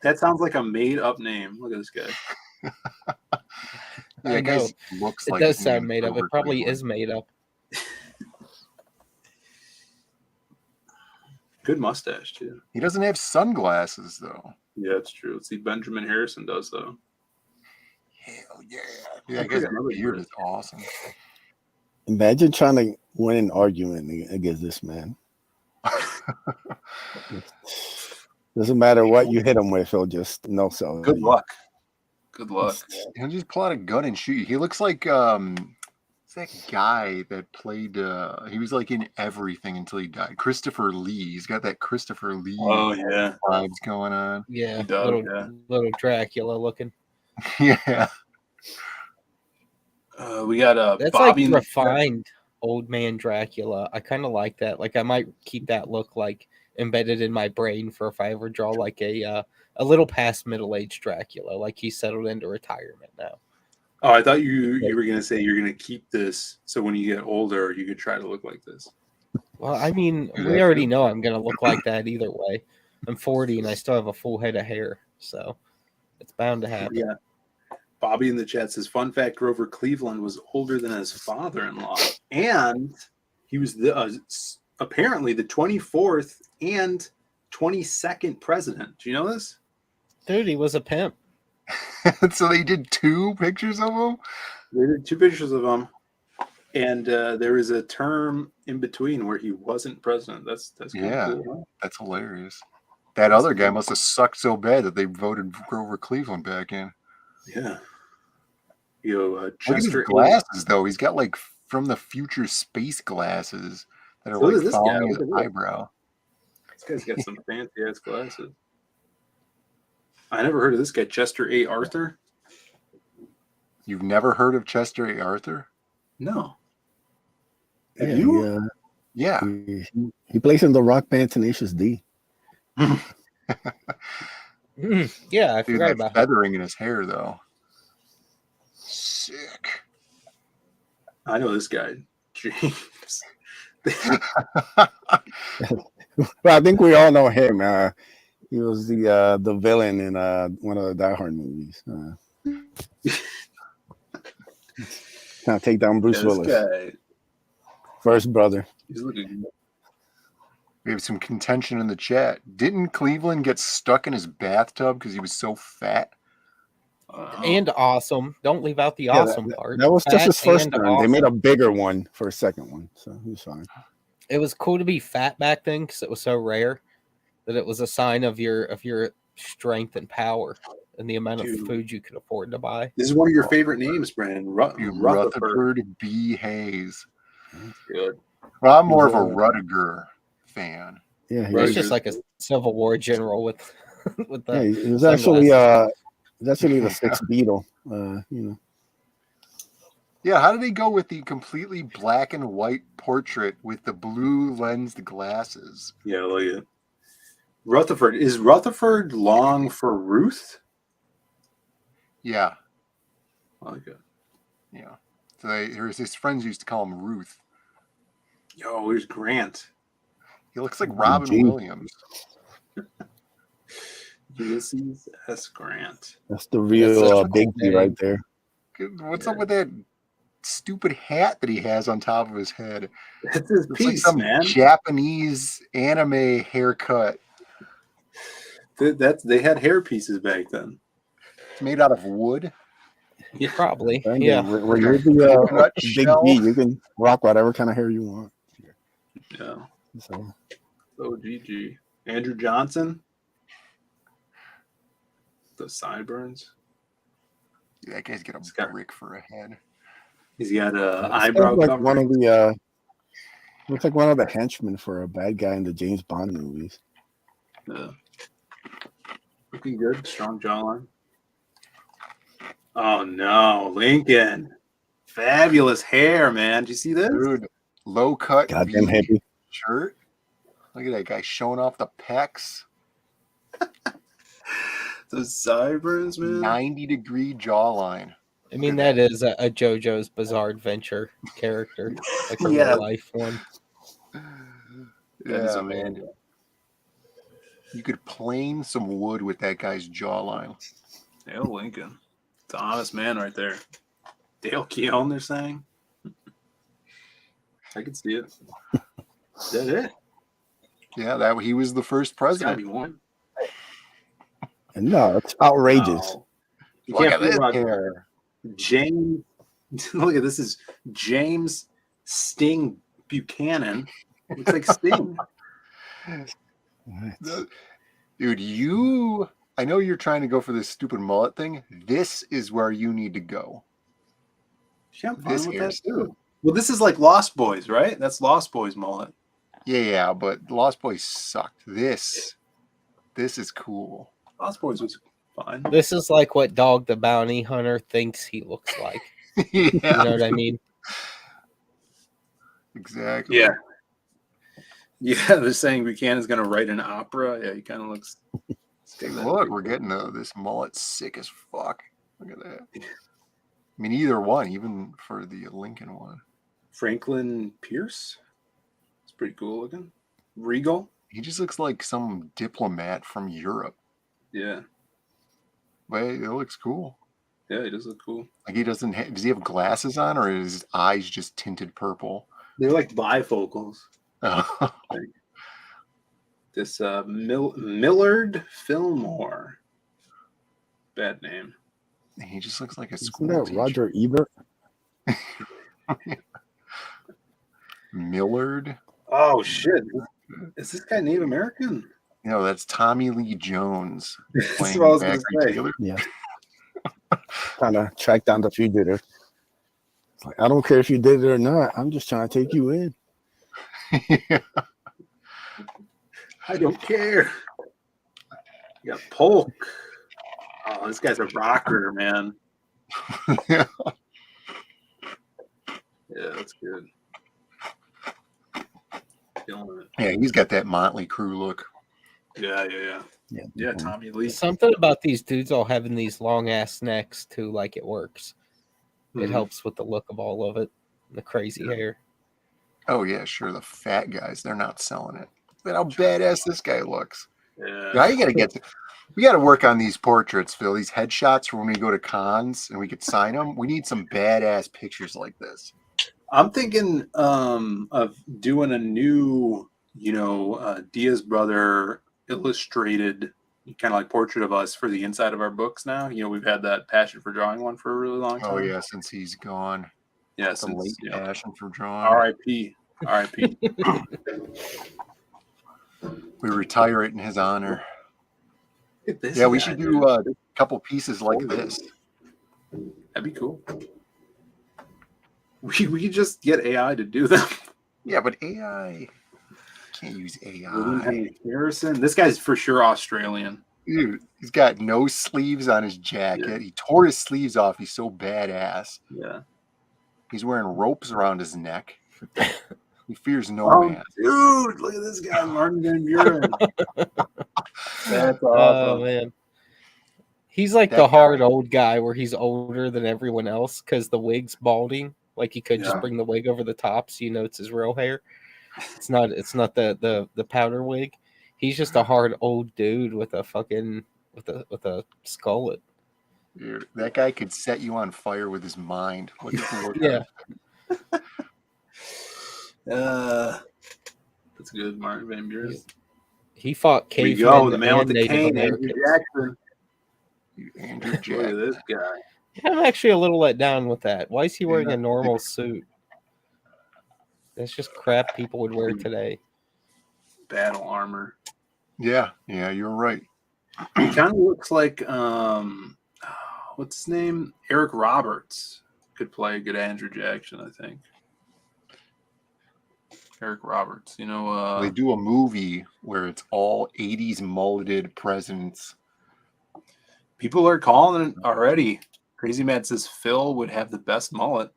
That sounds like a made-up name. Look at this guy. I know. Looks it like does his sound name made up. Grover It probably Cleveland. is made up. Good mustache, too. He doesn't have sunglasses, though. Yeah, it's true. Let's see. Benjamin Harrison does, though. Hell yeah. That guy's beard is awesome. Imagine trying to win an argument against this man. Doesn't matter what you hit him with, he'll just no sell. Good luck. Good luck. He'll just pull out a gun and shoot you. He looks like that guy that played he was like in everything until he died. Christopher Lee. He's got that Christopher Lee vibes going on. Yeah, does, little Dracula looking. Yeah. We got That's Bobby like refined old man Dracula. I kind of like that. Like I might keep that look like embedded in my brain for if I ever draw like a little past middle-aged Dracula, like he's settled into retirement now. Oh, I thought you were gonna say you're gonna keep this so when you get older you could try to look like this. Well, I mean, we already know I'm gonna look like that either way. I'm 40 and I still have a full head of hair, so it's bound to happen. Yeah. Bobby in the chat says, "Fun fact: Grover Cleveland was older than his father-in-law, and he was apparently the 24th and 22nd president." Do you know this? Dude, he was a pimp. So they did 2 pictures of him? They did 2 pictures of him, and there was a term in between where he wasn't president. That's Yeah, cool, huh? that's hilarious. That other guy must have sucked so bad that they voted Grover Cleveland back in. Yeah. Yo, Look at his Chester glasses, though. He's got like from the future space glasses that are So does like this guy. following his Look at this. eyebrow. This guy's got some fancy ass glasses. I never heard of this guy, Chester A. Arthur. You've never heard of Chester A. Arthur? No. Yeah, Have you? Yeah. He plays in the rock band Tenacious D. Yeah, I Dude, forgot that about him. feathering in his hair, though. Sick. I know this guy, James. Well, I think we all know him. He was the villain in one of the Die Hard movies. Trying to take down Bruce Willis. Guy, First brother. he's looking good. We have some contention in the chat. Didn't Cleveland get stuck in his bathtub because he was so fat? And awesome. Don't leave out the Yeah, awesome part. That was just his Fat first and time. They awesome. made a bigger one for a second one, so he was fine. It was cool to be fat back then because it was so rare that it was a sign of your strength and power and the amount of Dude. food you could afford to buy. This is one of your favorite names, Brandon. Rutherford. Rutherford B. Hayes. Good. Well, I'm more of a Rudiger fan. Yeah, He's just like a Civil War general with with the yeah, he was sunglasses. actually the sixth Beatle. You know. Yeah, how did they go with the completely black and white portrait with the blue lensed glasses? Yeah, I like it. Rutherford. Is Rutherford long for Ruth? Yeah, I like it. yeah. So his friends used to call him Ruth. Yo, here's Grant. He looks like Robin Gee. Williams. Ulysses S. Grant. That's the That's real such a Big cool D name. right there. What's up with that stupid hat that he has on top of his head? That's his It's piece, like some man. Japanese anime haircut. They had hair pieces back then. It's made out of wood. Yeah, probably. And Yeah. when you're the Nut Big shell. D, you can rock whatever kind of hair you want. Yeah. So So GG. Andrew Johnson. The sideburns. That guy's got He's a got- brick for a head. He's got a Looks eyebrow like cover. one of the looks like one of the henchmen for a bad guy in the James Bond movies. Looking good. Strong jawline. Oh no, Lincoln. Fabulous hair, man. Did you see this? Dude, low cut Goddamn V hippie. shirt. Look at that guy showing off the pecs. Those sideburns, man. 90-degree jawline. I mean, that is a JoJo's Bizarre Adventure character, like a Yeah. real life one. That is Yeah, man. amazing. You could plane some wood with that guy's jawline. Dale Lincoln. It's an honest man right there. Dale Keown, they're saying. I can see it. Is that it? Yeah, that he was the first There's gotta president. be one. No, it's outrageous. No. You Look can't at figure this out hair. James. Look at this. Is James Sting Buchanan? Looks like Sting. Dude, I know you're trying to go for this stupid mullet thing. This is where you need to go. Yeah, I'm This fine with hair that too. Well, this is like Lost Boys, right? That's Lost Boys mullet. Yeah, but Lost Boys sucked. This is cool. Lost Boys was fine. This is like what Dog the Bounty Hunter thinks he looks like. Yeah, You know what I mean? exactly. Yeah. Yeah, they're saying Buchanan's going to write an opera. Yeah, he kind of looks. Look, we're getting this mullet sick as fuck. Look at that. I mean, either one, even for the Lincoln one. Franklin Pierce. It's pretty cool looking. Regal. He just looks like some diplomat from Europe. Yeah. But it looks cool. Yeah, he does look cool. Like he doesn't. Does he have glasses on, or is his eyes just tinted purple? They're like bifocals. Oh. Like this Millard Fillmore. Bad name. He just looks like a Isn't school that teacher. Roger Ebert? Millard. Oh shit! Is this guy Native American? No, that's Tommy Lee Jones. That's playing what I was gonna Zachary say. Taylor. Yeah. Trying to track down the fugitive. It's like, I don't care if you did it or not. I'm just trying to take you in. I don't care. You got Polk. Oh, this guy's a rocker, man. Yeah. Yeah, that's good. Killing it. Yeah, he's got that Motley Crue look. Yeah. Yeah, Tommy Lee. Something about these dudes all having these long ass necks too, like it works. It Mhm. helps with the look of all of it. The crazy hair. Oh yeah, sure. The fat guys, they're not selling it. But how badass this guy looks. Yeah. Now you gotta we gotta work on these portraits, Phil. These headshots for when we go to cons and we could sign them. We need some badass pictures like this. I'm thinking of doing a new, Diaz brother illustrated kind of like portrait of us for the inside of our books now. We've had that passion for drawing one for a really long time. Oh yeah, since he's gone. Yeah, The since, late passion for drawing. R.I.P. R.I.P. We retire it in his honor. Look at this Yeah, we guy, should dude. do a couple pieces like this. That'd be cool. We could just get AI to do them. Yeah, but AI can't use William AI. Henry Harrison. This guy's for sure Australian. Dude, he's got no sleeves on his jacket. Yeah. He tore his sleeves off. He's so badass. Yeah. He's wearing ropes around his neck. He fears no Oh, man. dude, look at this guy, Martin Van Buren. That's Oh awesome. man. He's like That the guy. hard old guy where he's older than everyone else because the wig's balding. Like he could Yeah. just bring the wig over the top so you know it's his real hair. It's not the powder wig. He's just a hard old dude with a fucking with a skullet. Dude, that guy could set you on fire with his mind. Look at the look. Yeah. That's good, Martin Van Buren. He fought Here we cavemen go, the man with and the Native cane, Andrew Americans. Jackson. Andrew Look at Jack. this guy. I'm actually a little let down with that. Why is he wearing Yeah. a normal suit? That's just crap people would wear today. Battle armor. Yeah, you're right. He kind of looks like what's his name? Eric Roberts could play a good Andrew Jackson, I think. Eric Roberts, They do a movie where it's all 80s mulleted presidents. people are calling it already. Crazy Matt says Phil would have the best mullet.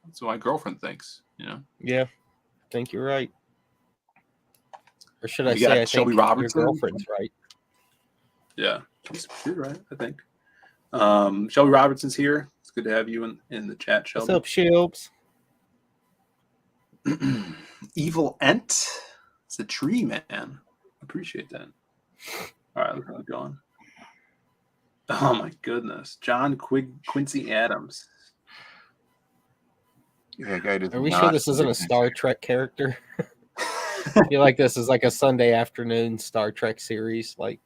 That's what my girlfriend thinks. You know. Yeah, I think you're right. Or should We I got say, I Shelby think your Robertson. girlfriend's right. Yeah, you're right. I think. Shelby Robertson's here. It's good to have you in the chat, Shelby. What's up, Shelbs? Evil Ent. It's a tree man. Appreciate that. All right, let's keep going. Oh my goodness, John Quincy Adams. Yeah, guy does Are we not sure this isn't a business. Star Trek character? I feel like this is like a Sunday afternoon Star Trek series, like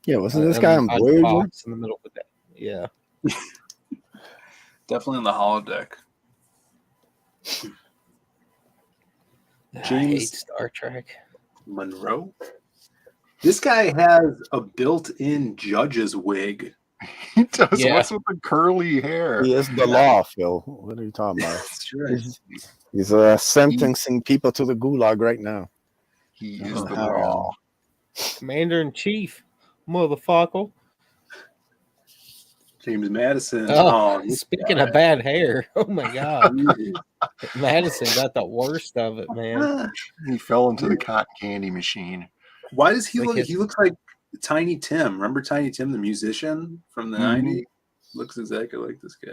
Yeah, wasn't this guy on Voyager? Fox in the middle of the day. Yeah, Definitely on the holodeck. I hate James Star Trek. Monroe. This guy has a built-in judge's wig. He does. Yeah. What's with the curly hair? He is the law, Phil. What are you talking about? That's right. He's sentencing people to the gulag right now. He is the how- law. Commander in Chief, motherfucker. James Madison. Oh, this speaking guy. of bad hair, oh my god, Madison got the worst of it, man. He fell into the cotton candy machine. Why does he Like look? his- He looks like Tiny Tim. Remember Tiny Tim, the musician from the '90s? Looks exactly like this guy.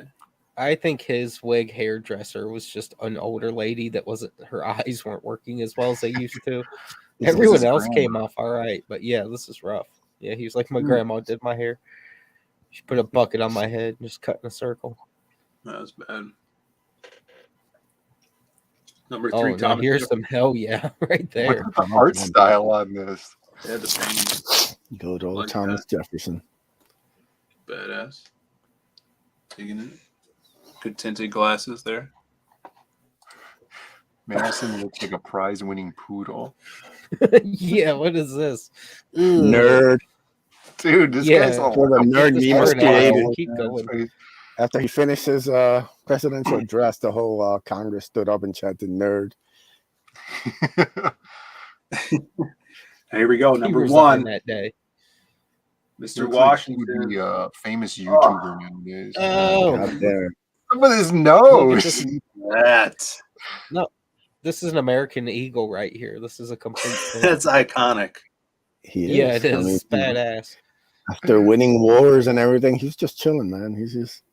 I think his wig hairdresser was just an older lady that wasn't, her eyes weren't working as well as they used to. This is Everyone his else grandma. came off all right, but yeah, this is rough. Yeah, he was like, my grandma did my hair. She put a bucket on my head and just cut in a circle. That was bad. Number Oh, three, now Thomas. here's some hell yeah right there. What's the art style on this? Yeah, the painting. Good old Like Thomas Jefferson. Badass. Digging it. Good tinted glasses there. Madison looks like a prize-winning poodle. Yeah, what is this? Ugh. Nerd. Dude, this Yeah. guy's all For the nerd This meme was part out. created. Keep going. After he finished his presidential address, the whole Congress stood up and chanted "nerd." Here we go. He Number resigned one, that day. Mr. Looks like he Washington. would be a famous YouTuber nowadays. Oh, Out there. Look at his look at nose. this. That. No, this is an American eagle right here. This is a complete thing. That's iconic. He Yeah, is. it I mean, is badass. after winning wars and everything, he's just chilling, man. He's just,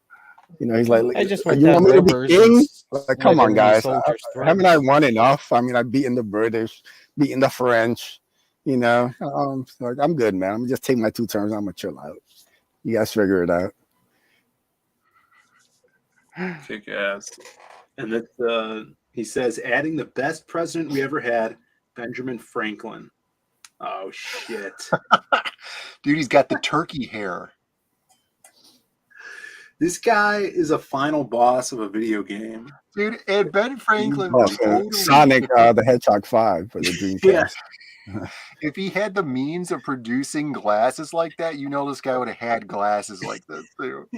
he's like, I just "You went want down me to be rivers king?" and Like, come slid on, in these guys. soldiers' Haven't I throats. won enough? I mean, I've beaten the British, beaten the French. Like, I'm good, man. I'm gonna just take my 2 terms. I'm gonna chill out. You guys figure it out. Kick ass. And that he says, adding the best president we ever had, Benjamin Franklin. Oh shit. Dude, he's got the turkey hair. This guy is a final boss of a video game. Dude, and Ben Franklin Oh, was so totally Sonic the Hedgehog 5 for the Dreamcast. if he had the means of producing glasses like that, this guy would have had glasses like this too.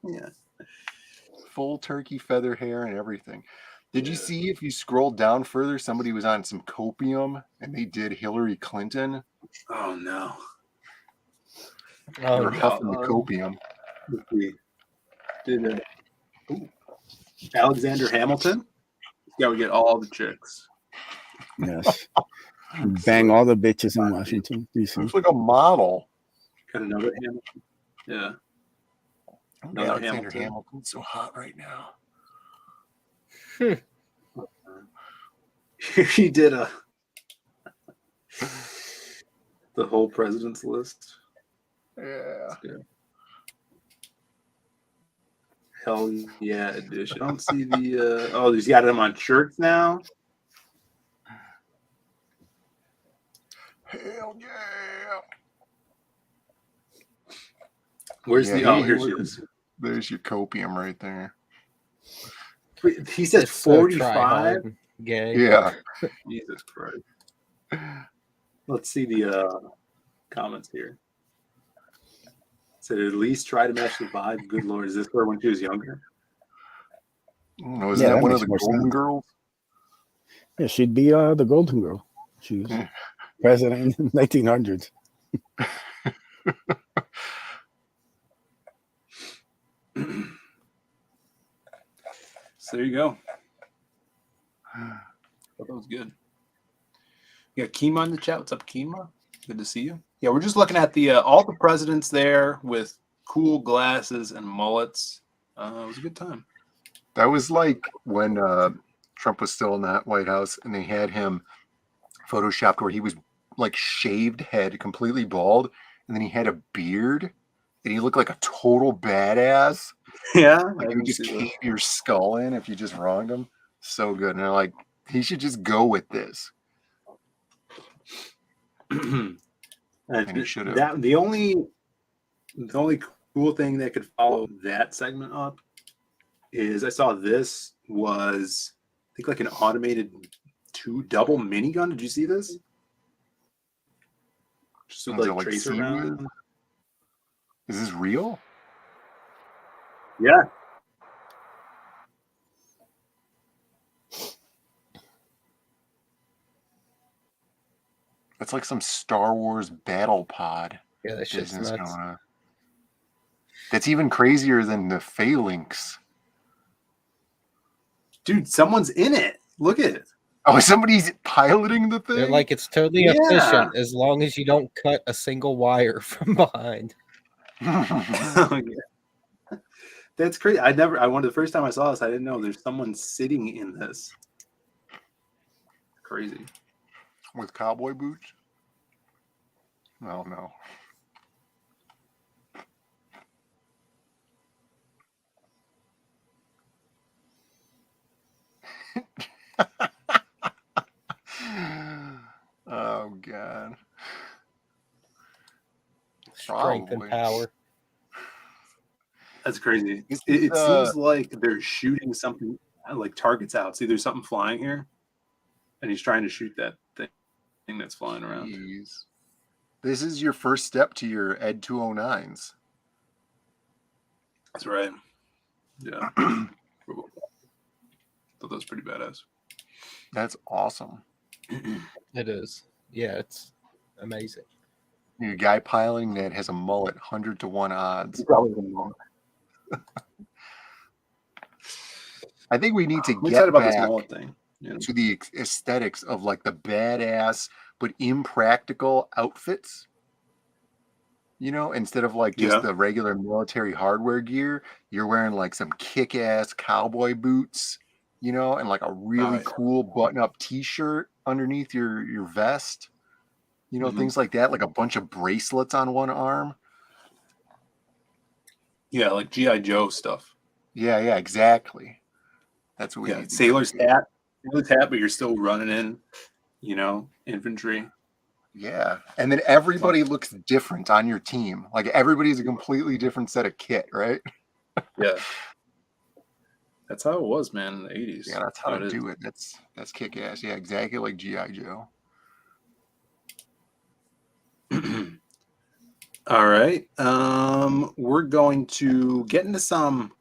Yeah. Full turkey feather hair and everything. Did you see, if you scroll down further, somebody was on some copium and they did Hillary Clinton? Oh no. They were Oh, huffing the copium. Let's see. Did Alexander Hamilton? Yeah, we get all the chicks. Yes. Bang all the bitches in Washington, D.C. Looks like a model. Got another Hamilton. Yeah. Another Alexander Hamilton. Hamilton's so hot right now. He did the whole president's list. Yeah. Good. Hell yeah edition. I don't see the oh, he's got them on shirts now. Hell yeah. Where's Yeah, the oh he- here she is. There's your copium right there. He said It's so 45. try-hard and gay. Yeah. Jesus Christ. Let's see the comments here. Said at least try to match the vibe. Good Lord, is this her when she was younger? No, is Yeah, that that one of makes the more Golden sense. Girls? Yeah, she'd be the Golden Girl. She was president in the 1900s. So there you go. Thought that was good. You got Kima in the chat. What's up, Kima? Good to see you. Yeah, we're just looking at the all the presidents there with cool glasses and mullets. It was a good time. That was like when Trump was still in that White House and they had him photoshopped where he was like shaved head, completely bald, and then he had a beard and he looked like a total badass. Yeah. Like you just cave your skull in if you just wronged him. So good. And they're like, he should just go with this. And he should have. The only cool thing that could follow that segment up is I saw this was I think like an automated double minigun. Did you see this? Just with like tracer round. Is this real? Yeah. It's like some Star Wars battle pod. Yeah, that shit's nuts. Going on. That's even crazier than the phalanx. Dude, someone's in it. Look at it. Oh, somebody's piloting the thing? They're like, it's totally efficient as long as you don't cut a single wire from behind. Oh, yeah. That's crazy. The first time I saw this, I didn't know there's someone sitting in this. Crazy. With cowboy boots? Oh, no. Oh, God. Strength and power. That's crazy. It seems like they're shooting something, like targets out. See, there's something flying here, and he's trying to shoot that thing that's flying around. Jeez. This is your first step to your Ed 209s. That's right. Yeah. Thought that was pretty badass. That's awesome. It is. Yeah, it's amazing. Your guy piloting that has a mullet, 100 to 1 odds. Probably the mullet. I think we need to I'm get excited about back this mullet thing. Yeah. to the aesthetics of like the badass but impractical outfits. You know, instead of like just the regular military hardware gear, you're wearing like some kick-ass cowboy boots, you know, and like a really cool button-up t-shirt underneath your vest. You know, things like that, like a bunch of bracelets on one arm. Yeah, like G.I. Joe stuff. Yeah, exactly. That's what we need. Sailor's hat, but you're still running in, you know, infantry. Yeah, and then everybody looks different on your team. Like everybody's a completely different set of kit, right? Yeah. That's how it was, man, in the 80s. Yeah, that's how to do it. That's kick-ass. Yeah, exactly like G.I. Joe. All right. We're going to get into some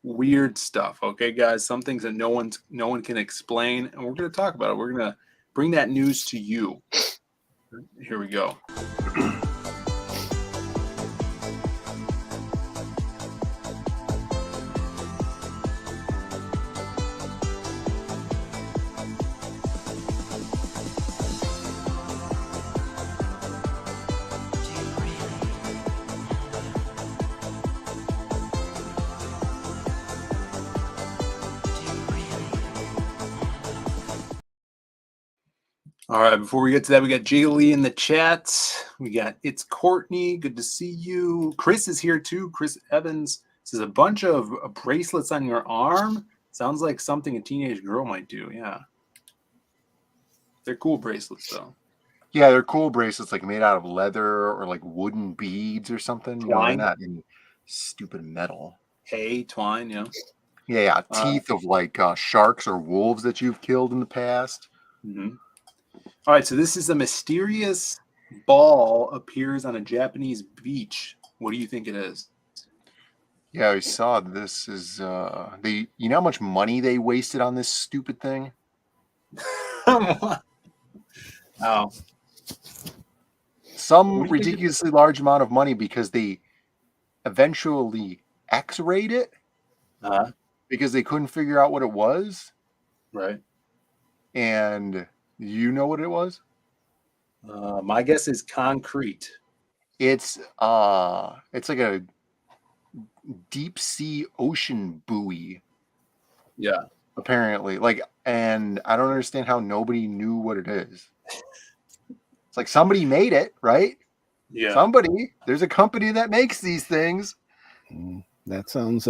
weird stuff, okay, guys? Some things that no one can explain, and we're going to talk about it. We're going to bring that news to you. Here we go. All right, before we get to that, we got Jay Lee in the chat. We got It's Courtney. Good to see you. Chris is here too. Chris Evans says a bunch of bracelets on your arm. Sounds like something a teenage girl might do. Yeah. They're cool bracelets, though. Yeah, they're cool bracelets, like made out of leather or like wooden beads or something. Twine. No, not any stupid metal. Hay, twine, yeah. Yeah, teeth of like sharks or wolves that you've killed in the past. Mm-hmm. All right, so this is a mysterious ball appears on a Japanese beach. What do you think it is? Yeah, I saw this is you know how much money they wasted on this stupid thing? Oh. Some ridiculously large amount of money because they eventually X-rayed it. because they couldn't figure out what it was. Right. And you know what it was? My guess is concrete. It's like a deep sea ocean buoy. Yeah. Apparently. And I don't understand how nobody knew what it is. It's like somebody made it, right? Yeah. Somebody. There's a company that makes these things. That sounds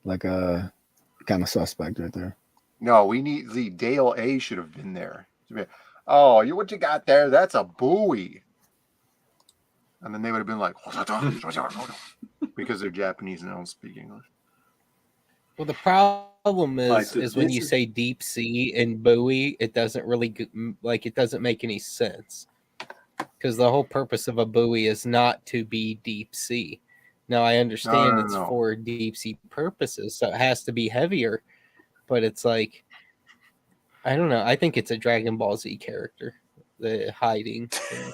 like a kind of suspect right there. No, we need the Dale A should have been there. Oh, what you got there? That's a buoy. And then they would have been like, because they're Japanese and they don't speak English. Well, the problem is when you say deep sea and buoy, it doesn't really it doesn't make any sense, because the whole purpose of a buoy is not to be deep sea. Now I understand it's for deep sea purposes, so it has to be heavier, but it's like, I don't know. I think it's a Dragon Ball Z character, the hiding thing.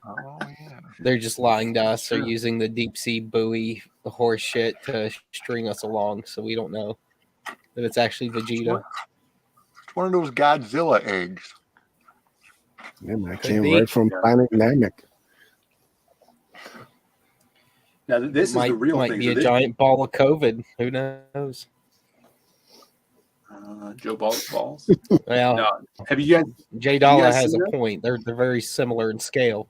Oh yeah, they're just lying to us. They're using the deep sea buoy, the horse shit, to string us along, so we don't know that it's actually Vegeta. It's one of those Godzilla eggs. Yeah, man, came right from Planet Namek. Now this is the real might thing. Be a giant ball of COVID. Who knows? Joe Ball's balls. Well, no. Have you guys? Jay Dollar has a point. They're very similar in scale.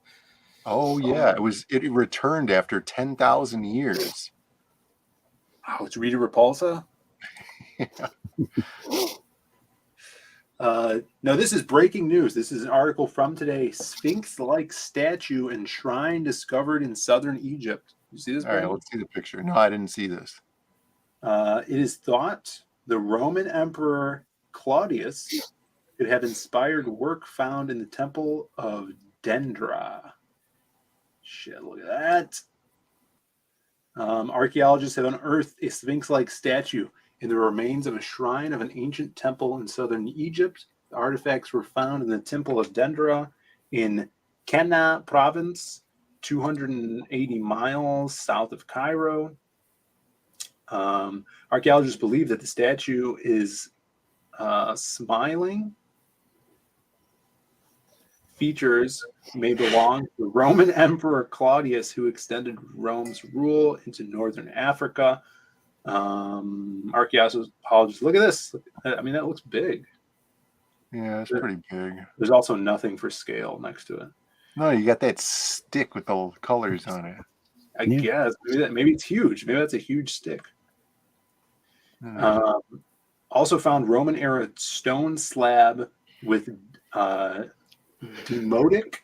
Oh yeah, it returned after 10,000 years. Oh, it's Rita Repulsa. No, this is breaking news. This is an article from today. Sphinx-like statue and shrine discovered in southern Egypt. You see this? All right, let's see the picture. No, I didn't see this. It is thought the Roman Emperor Claudius could have inspired work found in the Temple of Dendra. Shit, look at that. Archaeologists have unearthed a Sphinx-like statue in the remains of a shrine of an ancient temple in southern Egypt. The artifacts were found in the Temple of Dendra in Kenna province, 280 miles south of Cairo. Archaeologists believe that the statue is smiling. Features may belong to the Roman Emperor Claudius, who extended Rome's rule into northern Africa. Archaeologists, look at this. I mean, that looks big. Yeah, it's pretty big. There's also nothing for scale next to it. No, you got that stick with the colors on it. I guess maybe it's huge. Maybe that's a huge stick. Also found Roman era stone slab with demotic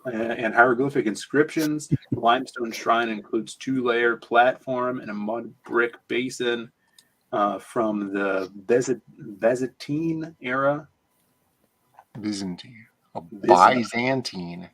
and hieroglyphic inscriptions. The limestone shrine includes 2-layer platform and a mud brick basin from the Byzantine era. Byzantine. Byzantine.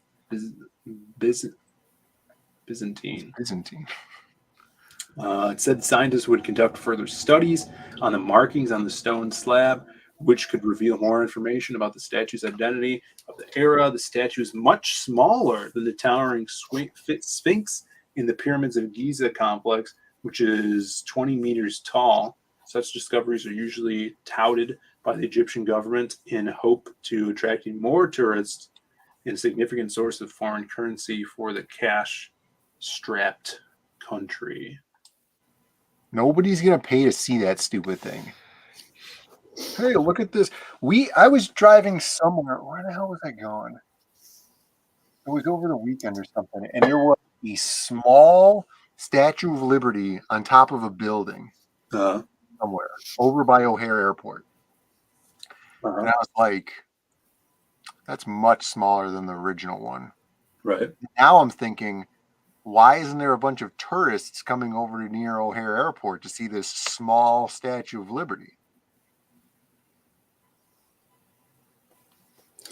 It said scientists would conduct further studies on the markings on the stone slab, which could reveal more information about the statue's identity of the era. The statue is much smaller than the towering Sphinx in the Pyramids of Giza complex, which is 20 meters tall. Such discoveries are usually touted by the Egyptian government in hope to attracting more tourists and a significant source of foreign currency for the cash-strapped country. Nobody's gonna pay to see that stupid thing. Hey, look at this. I was driving somewhere. Where the hell was I going? It was over the weekend or something, and there was a small Statue of Liberty on top of a building somewhere over by O'Hare Airport. And I was like, that's much smaller than the original one. Right. Now I'm thinking, why isn't there a bunch of tourists coming over to near O'Hare Airport to see this small Statue of Liberty?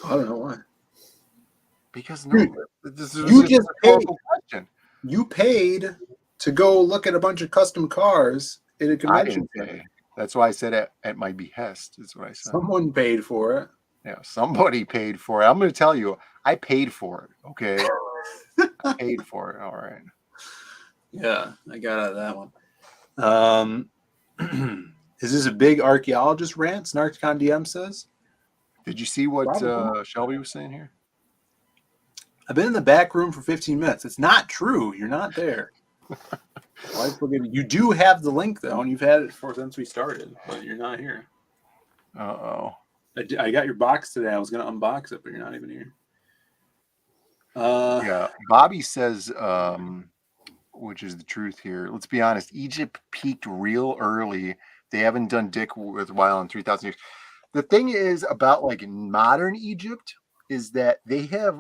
I don't know why. Because you paid to go look at a bunch of custom cars in a convention. I didn't pay. That's why I said at my behest. Is what I said. Someone paid for it. Yeah, somebody paid for it. I'm going to tell you, I paid for it. Okay, I paid for it. All right. Yeah, I got out of that one. Is this a big archaeologist rant? Snarkcon DM says. Did you see what Probably. Shelby was saying here? I've been in the back room for 15 minutes. It's not true. You're not there. You do have the link though, and you've had it since we started, but you're not here. Uh-oh. I got your box today. I was going to unbox it, but you're not even here. Yeah, Bobby says, which is the truth here. Let's be honest. Egypt peaked real early. They haven't done dick worthwhile in 3,000 years. The thing is about like modern Egypt is that they have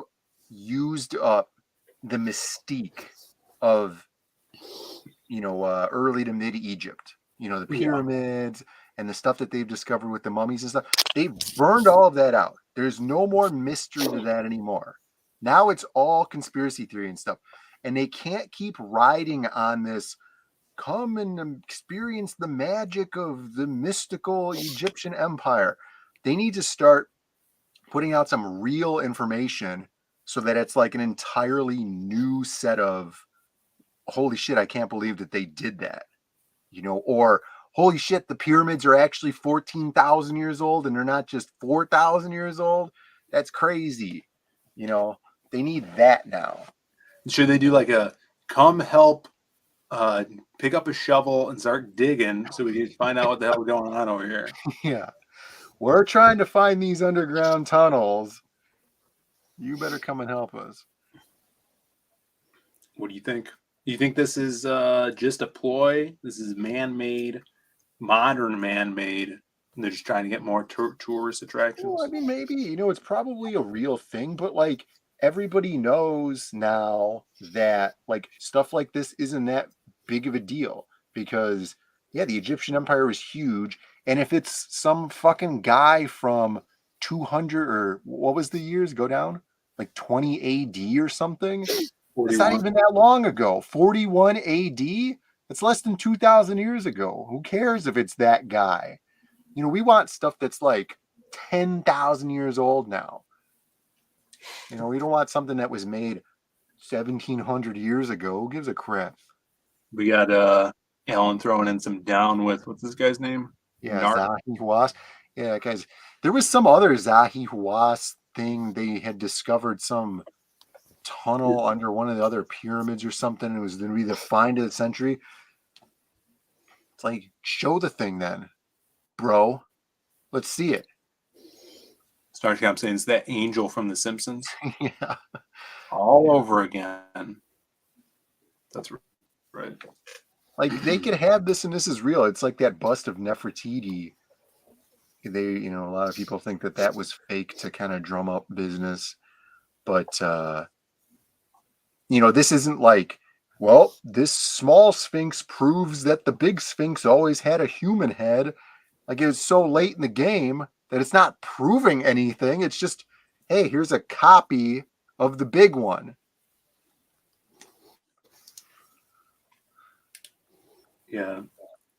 used up the mystique of, early to mid Egypt. The pyramids and the stuff that they've discovered with the mummies and stuff. They've burned all of that out. There's no more mystery to that anymore. Now it's all conspiracy theory and stuff. And they can't keep riding on this, come and experience the magic of the mystical Egyptian empire. They need to start putting out some real information so that it's like an entirely new set of, holy shit, I can't believe that they did that. Or holy shit, the pyramids are actually 14,000 years old and they're not just 4,000 years old. That's crazy. They need that now. Should they do like a come help pick up a shovel and start digging so we can find out what the hell is going on over here? Yeah. We're trying to find these underground tunnels. You better come and help us. What do you think? Do you think this is just a ploy? This is man-made, modern man-made, and they're just trying to get more tourist attractions? Well, I mean, maybe, it's probably a real thing, but like everybody knows now that like stuff like this isn't that big of a deal because, yeah, the Egyptian Empire was huge. And if it's some fucking guy from 200 or what was the years go down? Like 20 AD or something? 41. It's not even that long ago. 41 AD? It's less than 2,000 years ago. Who cares if it's that guy? We want stuff that's like 10,000 years old now. We don't want something that was made 1,700 years ago. Who gives a crap? We got Alan throwing in some down with, what's this guy's name? Yeah, Zahi Hawass. Yeah, guys. There was some other Zahi Hawass thing. They had discovered some tunnel under one of the other pyramids or something. It was going to be the find of the century. It's like, show the thing then, bro. Let's see it. Starcom saying it's that angel from The Simpsons. Yeah. All over again. That's right. Like they could have this and this is real. It's like that bust of Nefertiti. They, a lot of people think that was fake to kind of drum up business. But, this isn't like, well, this small Sphinx proves that the big Sphinx always had a human head. Like it was so late in the game that it's not proving anything. It's just, hey, here's a copy of the big one. Yeah.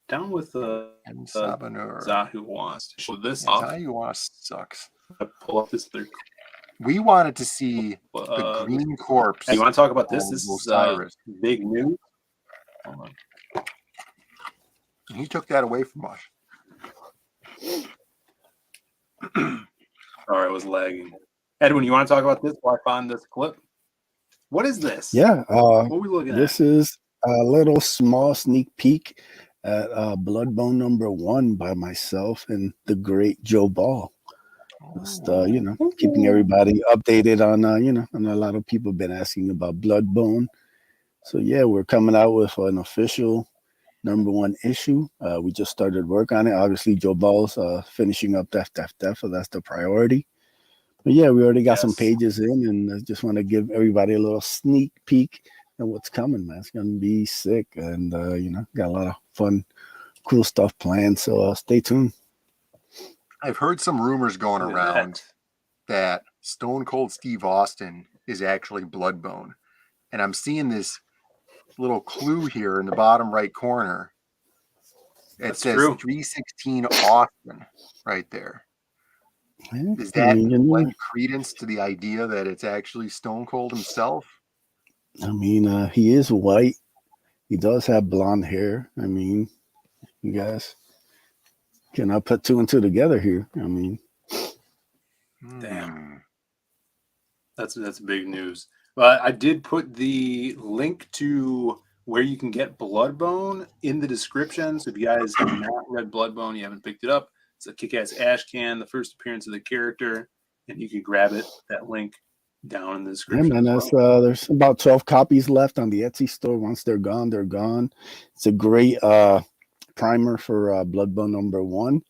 Down with the Zahu Hawass. So this Zahu Hawass sucks. Pull up this other. We wanted to see the green corpse. Hey, you want to talk about this? This is big news. Hold on. He took that away from us. Sorry, I was lagging. Edwin, you want to talk about this while I find this clip? What is this? Yeah. What are we looking at? This is a little small sneak peek at Bloodbone #1 by myself and the great Joe Ball. Just keeping everybody updated on and a lot of people have been asking about Bloodbone. So yeah, we're coming out with an official #1 issue. We just started work on it. Obviously, Joe Ball's finishing up Def, so that's the priority. But yeah, we already got some pages in, and I just want to give everybody a little sneak peek at what's coming, man. It's gonna be sick, and got a lot of fun, cool stuff planned. So stay tuned. I've heard some rumors going around that Stone Cold Steve Austin is actually Bloodbone, and I'm seeing this little clue here in the bottom right corner. It says 316 Austin right there. Does that lend credence to the idea that it's actually Stone Cold himself? I mean, he is white. He does have blonde hair. I mean, You guys cannot put two and two together here. I mean, damn, that's big news. But I did put the link to where you can get Bloodbone in the description. So if you guys have not read Bloodbone, you haven't picked it up, it's a kick-ass ash can, the first appearance of the character, and you can grab it. That link down in the description. yeah, man, there's about 12 copies left on the Etsy store. Once they're gone, they're gone. It's a great primer for Bloodbone #1,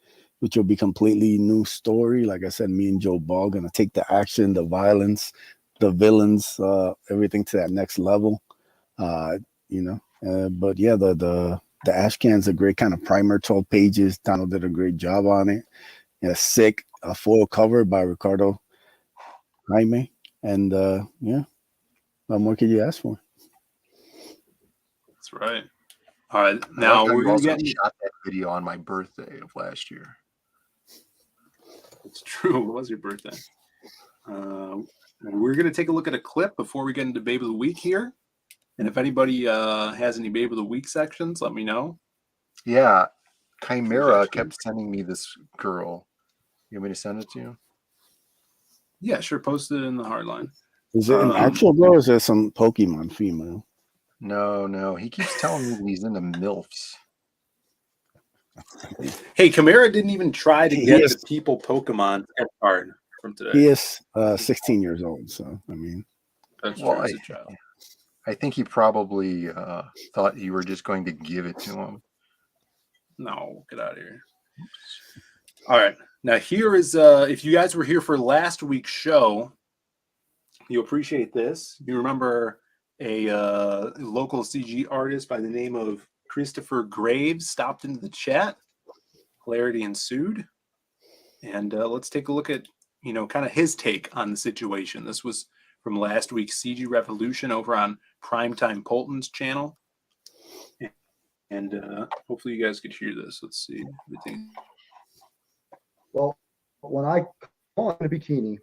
which will be completely new story. Like I said, me and Joe Ball gonna take the action, the violence, the villains, everything to that next level. But yeah, the ash can's a great kind of primer, 12 pages. Donald did a great job on it. Yeah, sick, a foil cover by Ricardo Jaime. And yeah, what more could you ask for? That's right. All right, now we're gonna get shot that video on my birthday of last year. It's true. It was your birthday. We're gonna take a look at a clip before we get into Babe of the Week here. And if anybody has any Babe of the Week sections, let me know. Yeah, Chimera kept sending me this girl. You want me to send it to you? Yeah, sure. Post it in the hardline. Is it an actual girl or is it some Pokemon female? No. He keeps telling me that he's into MILFs. Hey, Chimera didn't even try to get the PEEPle Pokemon card from today. He is 16 years old, so I mean, that's true. As a child. I think he probably thought you were just going to give it to him. No, get out of here. All right. Now, here is, if you guys were here for last week's show, you'll appreciate this. You remember a local CG artist by the name of Christopher Graves stopped into the chat. Hilarity ensued. And let's take a look at, kind of his take on the situation. This was from last week's CG Revolution over on Primetime Polton's channel. And hopefully you guys could hear this. Let's see. Everything. Well, when I come in a bikini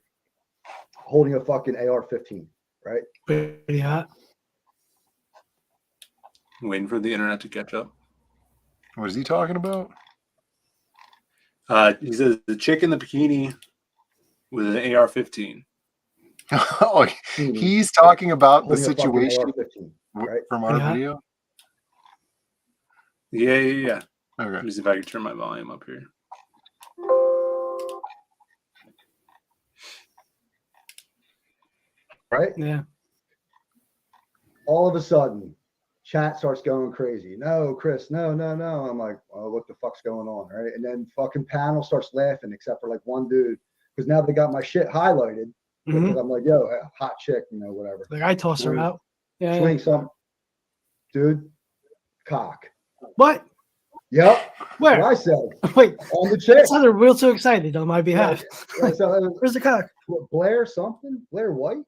holding a fucking AR-15, right? Pretty hot. Waiting for the internet to catch up. What is he talking about? He says the chick in the bikini with an AR-15. Oh, he's talking about the situation right? from our video. Yeah. Okay. Let me see if I can turn my volume up here. Right? Yeah. All of a sudden, chat starts going crazy. No, Chris, no. I'm like, oh, what the fuck's going on, right? And then fucking panel starts laughing, except for like one dude, because now they got my shit highlighted. Because I'm like, yo, hot chick, whatever. Like I toss her out. Yeah. Swing some, dude. Cock. What? Yep. Where? What I said. Wait. On the chick. That sounded real too excited on my behalf. Yeah, so, where's the cock? Blair something? Blair White?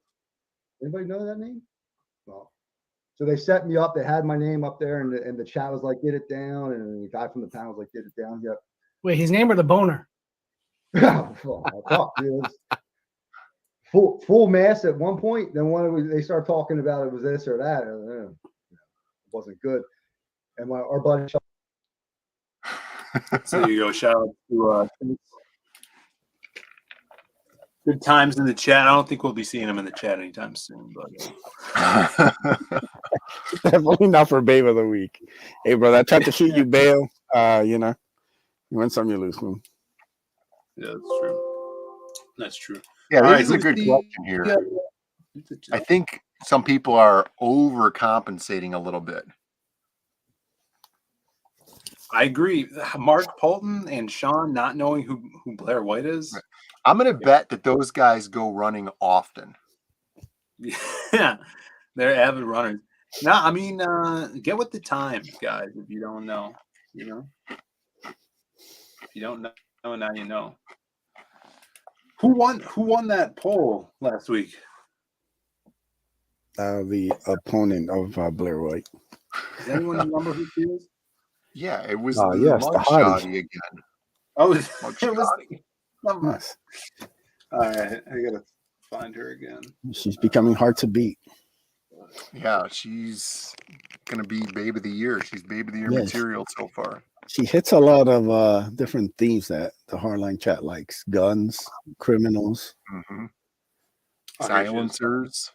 Anybody know that name? No. So they set me up. They had my name up there, and the chat was like, "Get it down," and the guy from the panel was like, "Get it down." Yep. Wait, his name or the boner? Fuck, dude. Full mass at one point. Then they start talking about it was this or that. It wasn't good. And our buddy. So you go. Shout out to good times in the chat. I don't think we'll be seeing him in the chat anytime soon, but definitely not for Babe of the Week. Hey, brother, I tried to shoot you bail. You win some, you lose some. Yeah, that's true. That's true. Yeah, this is a good question here. I think some people are overcompensating a little bit. I agree. Mark Polton and Sean not knowing who Blair White is. I'm going to bet that those guys go running often. Yeah, they're avid runners. No, I mean, get with the times, guys. If you don't know, If you don't know, now you know. Who won that poll last week? The opponent of Blair White. Does anyone remember who she is? Yeah, it was yes, the Mugshotty again. Oh, it was. Nice. All right, I gotta find her again. She's becoming hard to beat. Yeah, she's gonna be Babe of the Year. She's Babe of the Year Yes. material so far. She hits a lot of different themes that the hardline chat likes: guns, criminals. Mm-hmm. Oh, here she is. Silencers.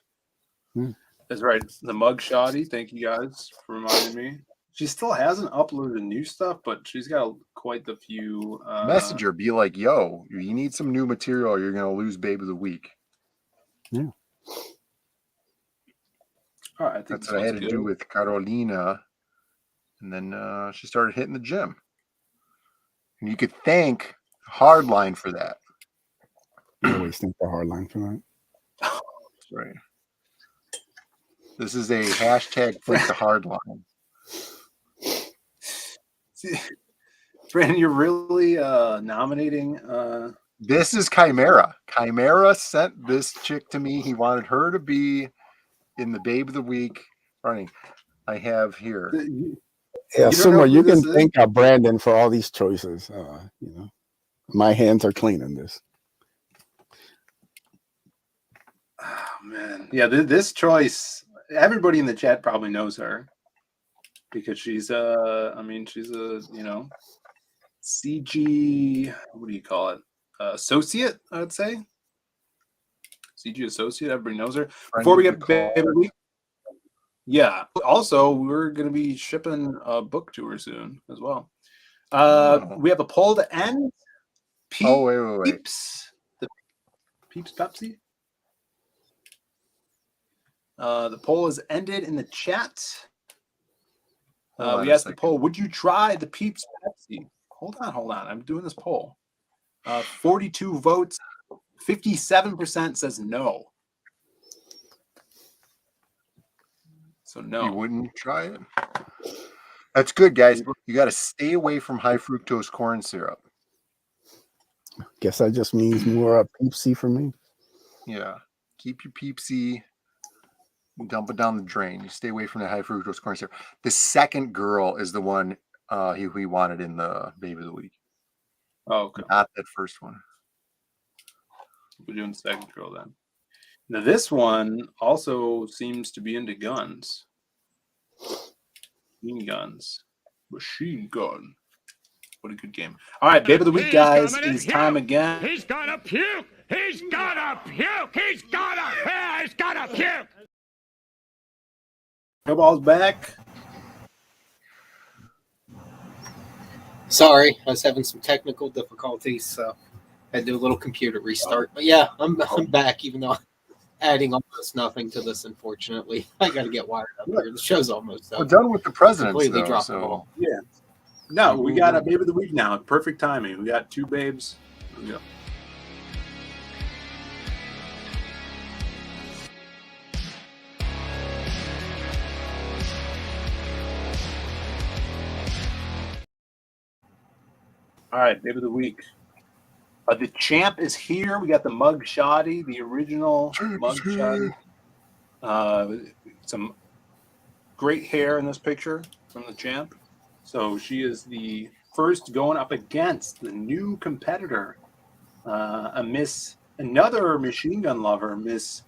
That's right. The mug shoddy. Thank you guys for reminding me. She still hasn't uploaded new stuff, but she's got quite the few. Messenger be like, yo, you need some new material or you're gonna lose Babe of the Week. Yeah. All right, I think That's this what I had one's to good. do with Carolina. And then she started hitting the gym. And you could thank Hardline for that. You always think the hardline for that. That's right. This is a hashtag thank the Hardline. See, Brandon, you're really nominating. This is Chimera. Chimera sent this chick to me. He wanted her to be in the Babe of the Week running. I have here. Yeah, You don't know Sumo, who you can this is? thank Brandon for all these choices. My hands are clean in this. Oh man, yeah. This choice, everybody in the chat probably knows her because she's she's a CG. What do you call it? Associate, I would say. CG associate. Everybody knows her. Before we get Babe of the Week, yeah. Also, we're going to be shipping a book to her soon as well. We have a poll to end. Wait. Peeps. The Peeps Pepsi. The poll is ended in the chat. We asked the poll, would you try the Peeps Pepsi? Hold on. I'm doing this poll. 42 votes. 57% says no. So no. You wouldn't try it? That's good, guys. You got to stay away from high fructose corn syrup. Guess that just means more Peepsy for me. Yeah. Keep your Peepsy. Dump it down the drain. You stay away from the high fructose corn syrup. The second girl is the one he wanted in the Babe of the Week. Oh, okay. Not that first one. We're doing the second girl then. Now this one also seems to be into guns. Machine gun. What a good game. All right, Babe of the Week, guys. It is time again. He's gonna puke! He's gonna puke! He's gonna puke! Snowball's back. Sorry, I was having some technical difficulties, so I had to do a little computer restart. But yeah, I'm back, even though I'm adding almost nothing to this, unfortunately. I got to get wired up here. The show's almost We're over. done with the presidents, Completely though, dropped so... the ball. Yeah. No, we got a Babe of the Week now. Perfect timing. We got two babes. Here we go. All right, Babe of the Week. The champ is here. We got the mug shoddy, the original mug shoddy. Some great hair in this picture from the champ. So she is the first going up against the new competitor, another machine gun lover, Miss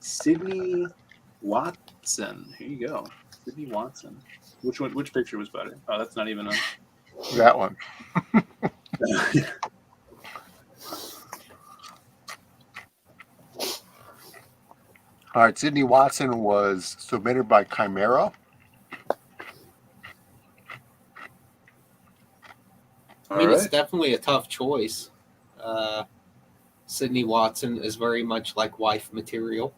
Sydney Watson. Here you go, Sydney Watson. Which one? Which picture was better? Oh, that's not even a. That one. All right, Sydney Watson was submitted by Chimera. I mean, it's definitely a tough choice. Sydney Watson is very much like wife material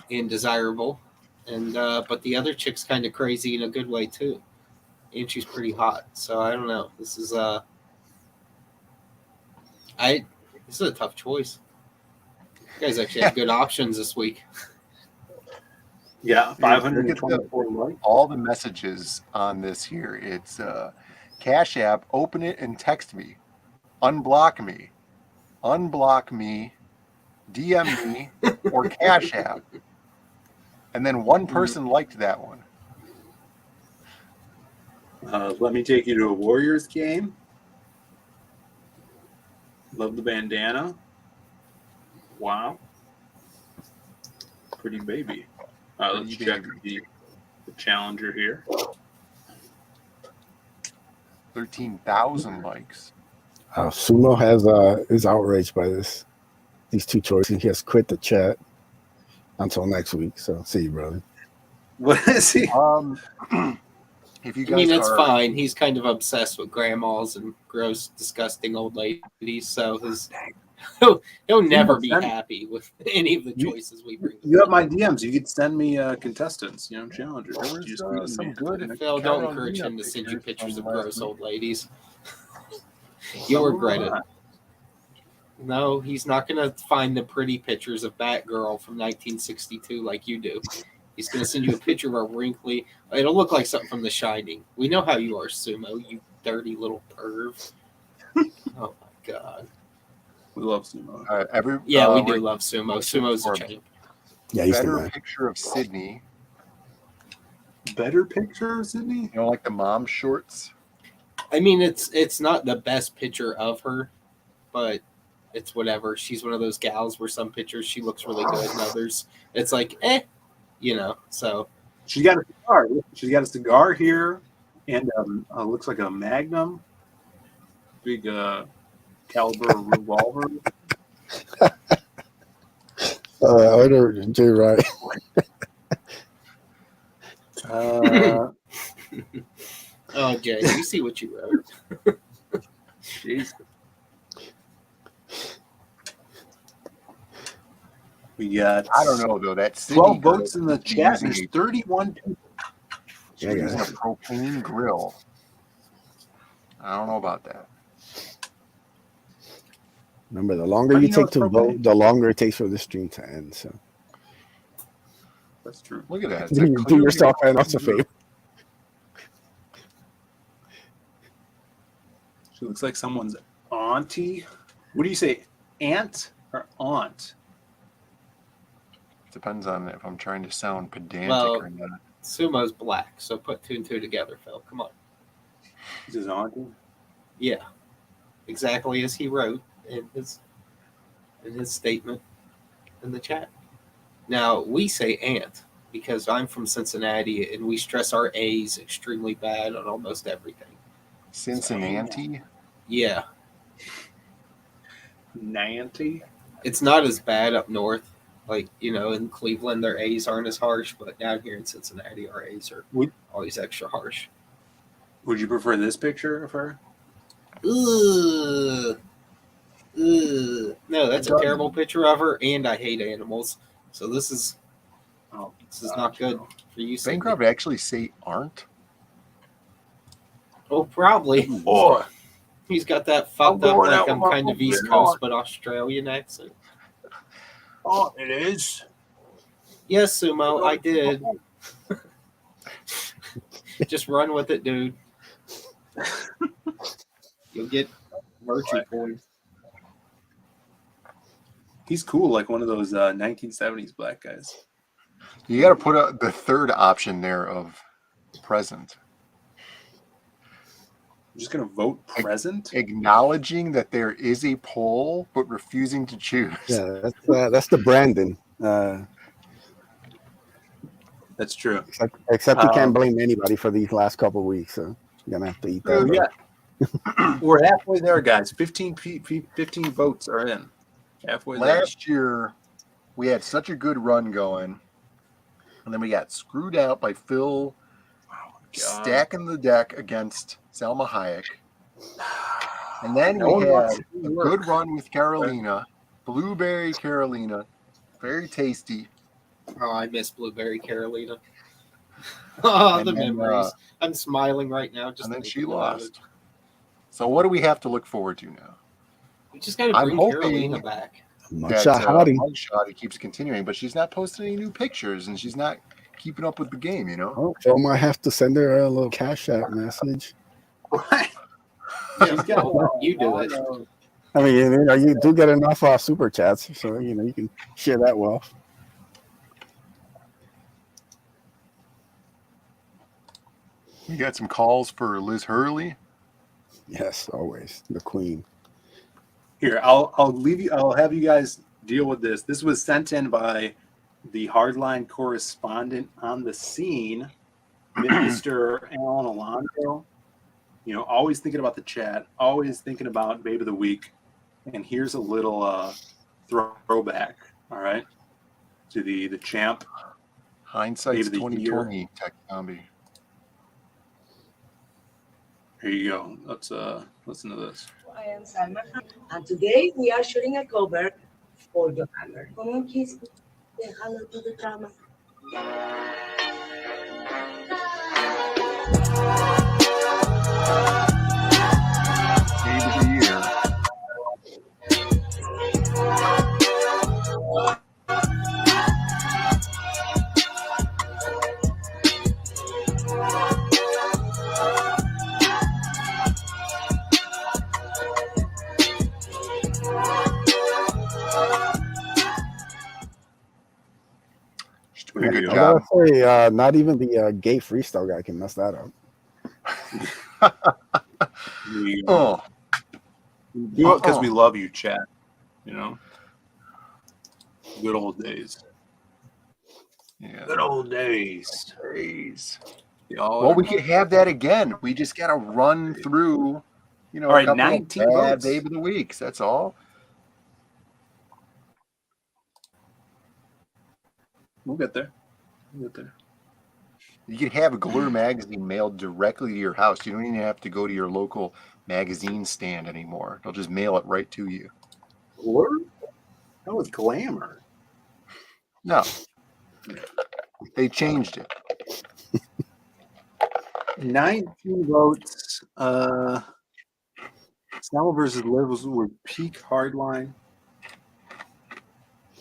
and desirable, and but the other chick's kind of crazy in a good way too, and she's pretty hot. So I don't know. This is a tough choice. You guys actually have good options this week. Yeah, 524. All the messages on this here. It's Cash App. Open it and text me. Unblock me. Unblock me. DM me or Cash App. And then one person liked that one. Let me take you to a Warriors game. Love the bandana. Wow. Pretty baby. Let's check the challenger here. 13,000 likes. Sumo is outraged by these two choices. He has quit the chat until next week. So see you, brother. What is he? If you I mean, guys it's are, fine. He's kind of obsessed with grandmas and gross, disgusting old ladies. So he'll never be happy with any of the choices we bring. You have my DMs. You could send me contestants, challengers. There's some good. Phil, don't encourage him to send you pictures of gross old ladies. You'll regret it. No, he's not going to find the pretty pictures of Batgirl from 1962 like you do. He's going to send you a picture of a wrinkly. It'll look like something from The Shining. We know how you are, Sumo, you dirty little perv. Oh, my God. We love Sumo. We do love Sumo. Sumo's a champ. Yeah, he's the better man. picture of Sydney. Better picture of Sydney? You know, like the mom shorts? I mean, it's not the best picture of her, but it's whatever. She's one of those gals where some pictures she looks really good and others it's like, so. She's got a cigar. She's got a cigar here and looks like a Magnum. Big caliber revolver. I know, Jay, right. Oh, Jay, you see what you wrote. Jeez. We got. I don't know though. That's 12 votes in the chat. There's 31 people. She's using a propane grill. I don't know about that. Remember, the longer you take to vote, the longer it takes for the stream to end. So that's true. Look at that. Do yourself and us a favor. She looks like someone's auntie. What do you say, aunt or aunt? Depends on if I'm trying to sound pedantic or not. Sumo's black, so put 2 and 2 together, Phil. Come on. Is his auntie? Yeah, exactly as he wrote in his statement in the chat. Now we say aunt because I'm from Cincinnati and we stress our A's extremely bad on almost everything. Cincinnati? Yeah. Nanty? It's not as bad up north. Like, in Cleveland, their A's aren't as harsh, but down here in Cincinnati, our A's are always extra harsh. Would you prefer this picture of her? Ugh. No, that's a terrible picture of her, and I hate animals. So this is not good for you. Bancroft actually say aren't? Oh, probably. Or he's got that fucked up, like I'm kind of East Coast, but Australian accent. Oh, it is. Yes, Sumo, I did. Just run with it, dude. You'll get merchant points. He's cool, like one of those 1970s black guys. You got to put the third option there of present. I'm just going to vote present? Acknowledging that there is a poll, but refusing to choose. Yeah, that's the Brandon. That's true. Except you can't blame anybody for these last couple of weeks, so you're gonna have to eat that. Yeah. We're halfway there, guys. 15 votes are in. Halfway there. Last year, we had such a good run going, and then we got screwed out by Phil stacking the deck against Salma Hayek. And then we had a good run with Carolina, Blueberry Carolina, very tasty. Oh, I miss Blueberry Carolina. Oh, the memories. I'm smiling right now. Just and then she thinking about lost. So what do we have to look forward to now? We just got to bring Carolina back. Mugshot keeps continuing, but she's not posting any new pictures, and she's not keeping up with the game, Oh, Phil might have to send her a little cash out message. What? You do it. I mean, you do get enough super chats, so you can share that wealth. You got some calls for Liz Hurley? Yes, always the queen. Here, I'll leave you. I'll have you guys deal with this. This was sent in by the Hardline correspondent on the scene, Mr. Alan Alonso. You know, always thinking about the chat, always thinking about Babe of the Week. And here's a little throwback, all right, to the champ. Hindsight's Babe of the 2020, Tech Zombie. Here you go. Let's listen to this. I am Salma, and today we are shooting a cover for your hammer. Come on, kiss me. Say hello to the drama. Game of the year. She's doing a good I job. gotta say, not even the gay freestyle guy can mess that up. Oh, do it because we love you, chat. You know, good old days. Yeah, good old days. Well, we could have that again. We just got to run through, you know, all right, a couple 19 of bad votes. Babe of the Weeks. That's all. We'll get there. You can have a Glur magazine mailed directly to your house. You don't even have to go to your local magazine stand anymore. They'll just mail it right to you. Glur? That was Glamour. No. They changed it. 19 votes. Snell versus Liv were peak hardline.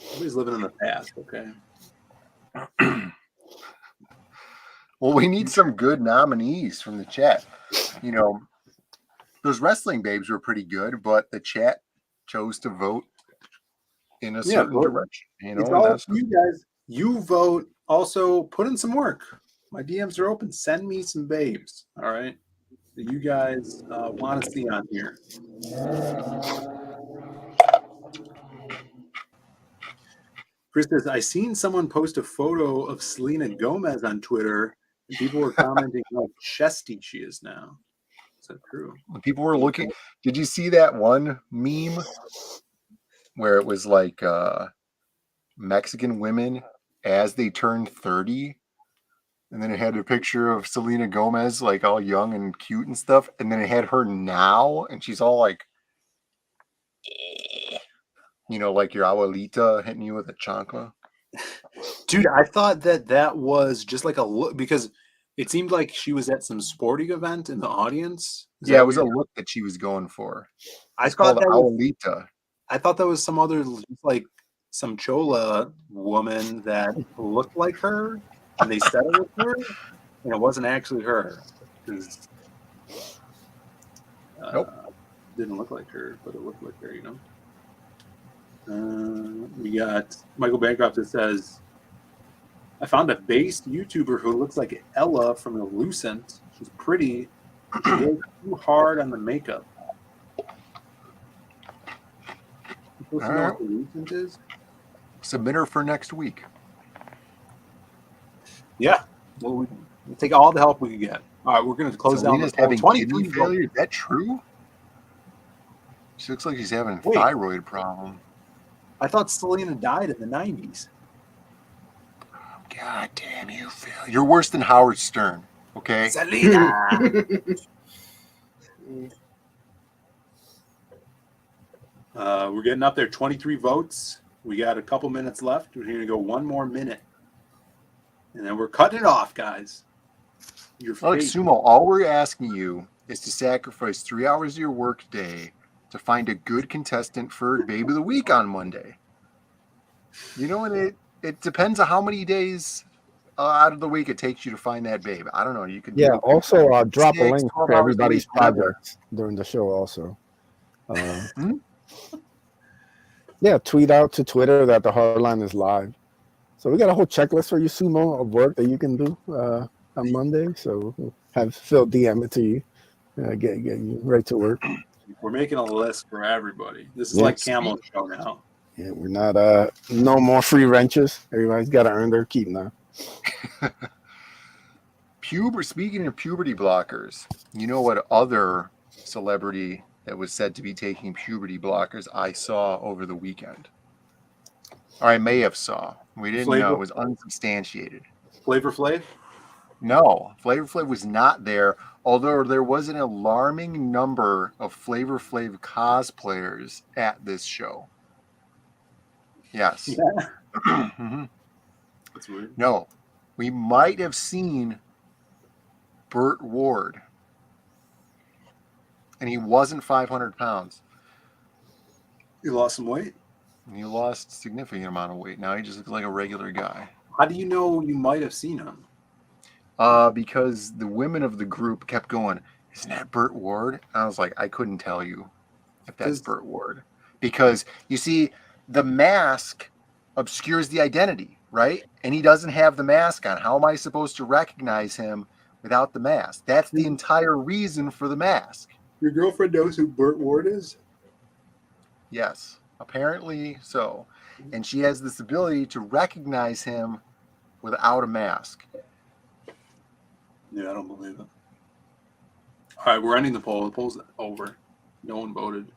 Everybody's living in the past, okay? Well, we need some good nominees from the chat. You know, those wrestling babes were pretty good, but the chat chose to vote in a certain direction. You know, it's all that's you guys. You vote. Also, put in some work. My DMs are open. Send me some babes. All right, that you guys want to see on here. Chris says, I seen someone post a photo of Selena Gomez on Twitter, and people were commenting how chesty she is now. Is that true? when people were looking. Did you see that one meme where it was like Mexican women as they turned 30? And then it had a picture of Selena Gomez, like all young and cute and stuff. And then it had her now, and she's all like, you know, like your abuelita hitting you with a chancla. Dude, I thought that was just like a look because it seemed like she was at some sporting event in the audience. Yeah, it was a look that she was going for. It's thought called that was, abuelita. I thought that was some other, like some Chola woman that looked like her, and they said it was her, and it wasn't actually her. Because nope, didn't look like her, but it looked like her, you know. We got Michael Bancroft that says, I found a based YouTuber who looks like Ella from the Lucent. She's pretty. She goes too hard on the makeup. You supposed to know what the Lucent is? Submit her for next week. Yeah. Well, we'll take all the help we can get. All right, we're going to close Selena's down the having kidney failure. Is that true? She looks like she's having a thyroid problem. I thought Selena died in the 90s. God damn you, Phil. You're worse than Howard Stern, okay? Selena! We're getting up there. 23 votes. We got a couple minutes left. We're going to go one more minute. And then we're cutting it off, guys. Alex Sumo, all we're asking you is to sacrifice 3 hours of your work day to find a good contestant for Babe of the Week on Monday. You know, and it depends on how many days out of the week it takes you to find that babe. I don't know. You could also drop a 6, link 12 for hours a everybody's week, whatever. projects during the show also. Yeah, tweet out to Twitter that the Hardline is live. So we got a whole checklist for you, Sumo, of work that you can do on Monday. So we'll have Phil DM it to you. Get you right to work. We're making a list for everybody. This is like Camel's show now. Yeah, we're not no more free wrenches. Everybody's got to earn their keep now. Speaking of puberty blockers, you know what other celebrity that was said to be taking puberty blockers I saw over the weekend? Or I may have saw. We didn't know. It was unsubstantiated. Flavor Flav? No, Flavor Flav was not there, although there was an alarming number of Flavor Flav cosplayers at this show. Yes. Yeah. Mhm. That's weird. No, we might have seen Burt Ward, and he wasn't 500 pounds. He lost some weight? He lost a significant amount of weight. Now he just looks like a regular guy. How do you know you might have seen him? Because the women of the group kept going, isn't that Burt Ward? And I was like, I couldn't tell you if that's Burt Ward. Because, you see, the mask obscures the identity, right? And he doesn't have the mask on. How am I supposed to recognize him without the mask? That's the entire reason for the mask. Your girlfriend knows who Burt Ward is? Yes, apparently so. And she has this ability to recognize him without a mask. Yeah, I don't believe it. All right, we're ending the poll. The poll's over. No one voted.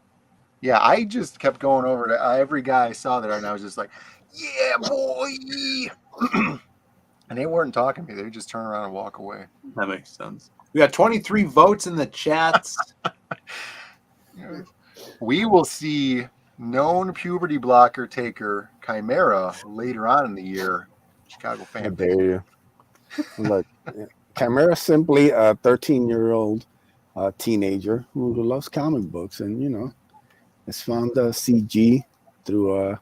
Yeah, I just kept going over to every guy I saw there, and I was just like, yeah, boy. And they weren't talking to me. They would just turn around and walk away. That makes sense. We got 23 votes in the chats. We will see known puberty blocker taker Chimera later on in the year. Chicago fan. How dare you? Look, Chimera's simply a 13-year-old teenager who loves comic books and, has found CG through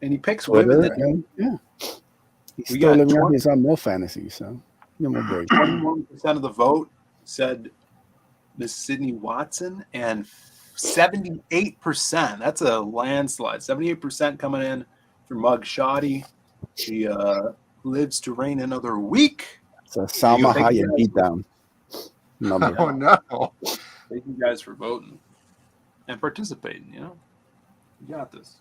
and he picks Twitter, women. And, yeah. He's We still got living out his more fantasy, so give him a break. 21% of the vote said Miss Sydney Watson, and 78%. That's a landslide. 78% coming in for Mug Shoddy. She lives to reign another week. So Salma Hayek beat down. Number. Oh no! Thank you guys for voting and participating. You got this.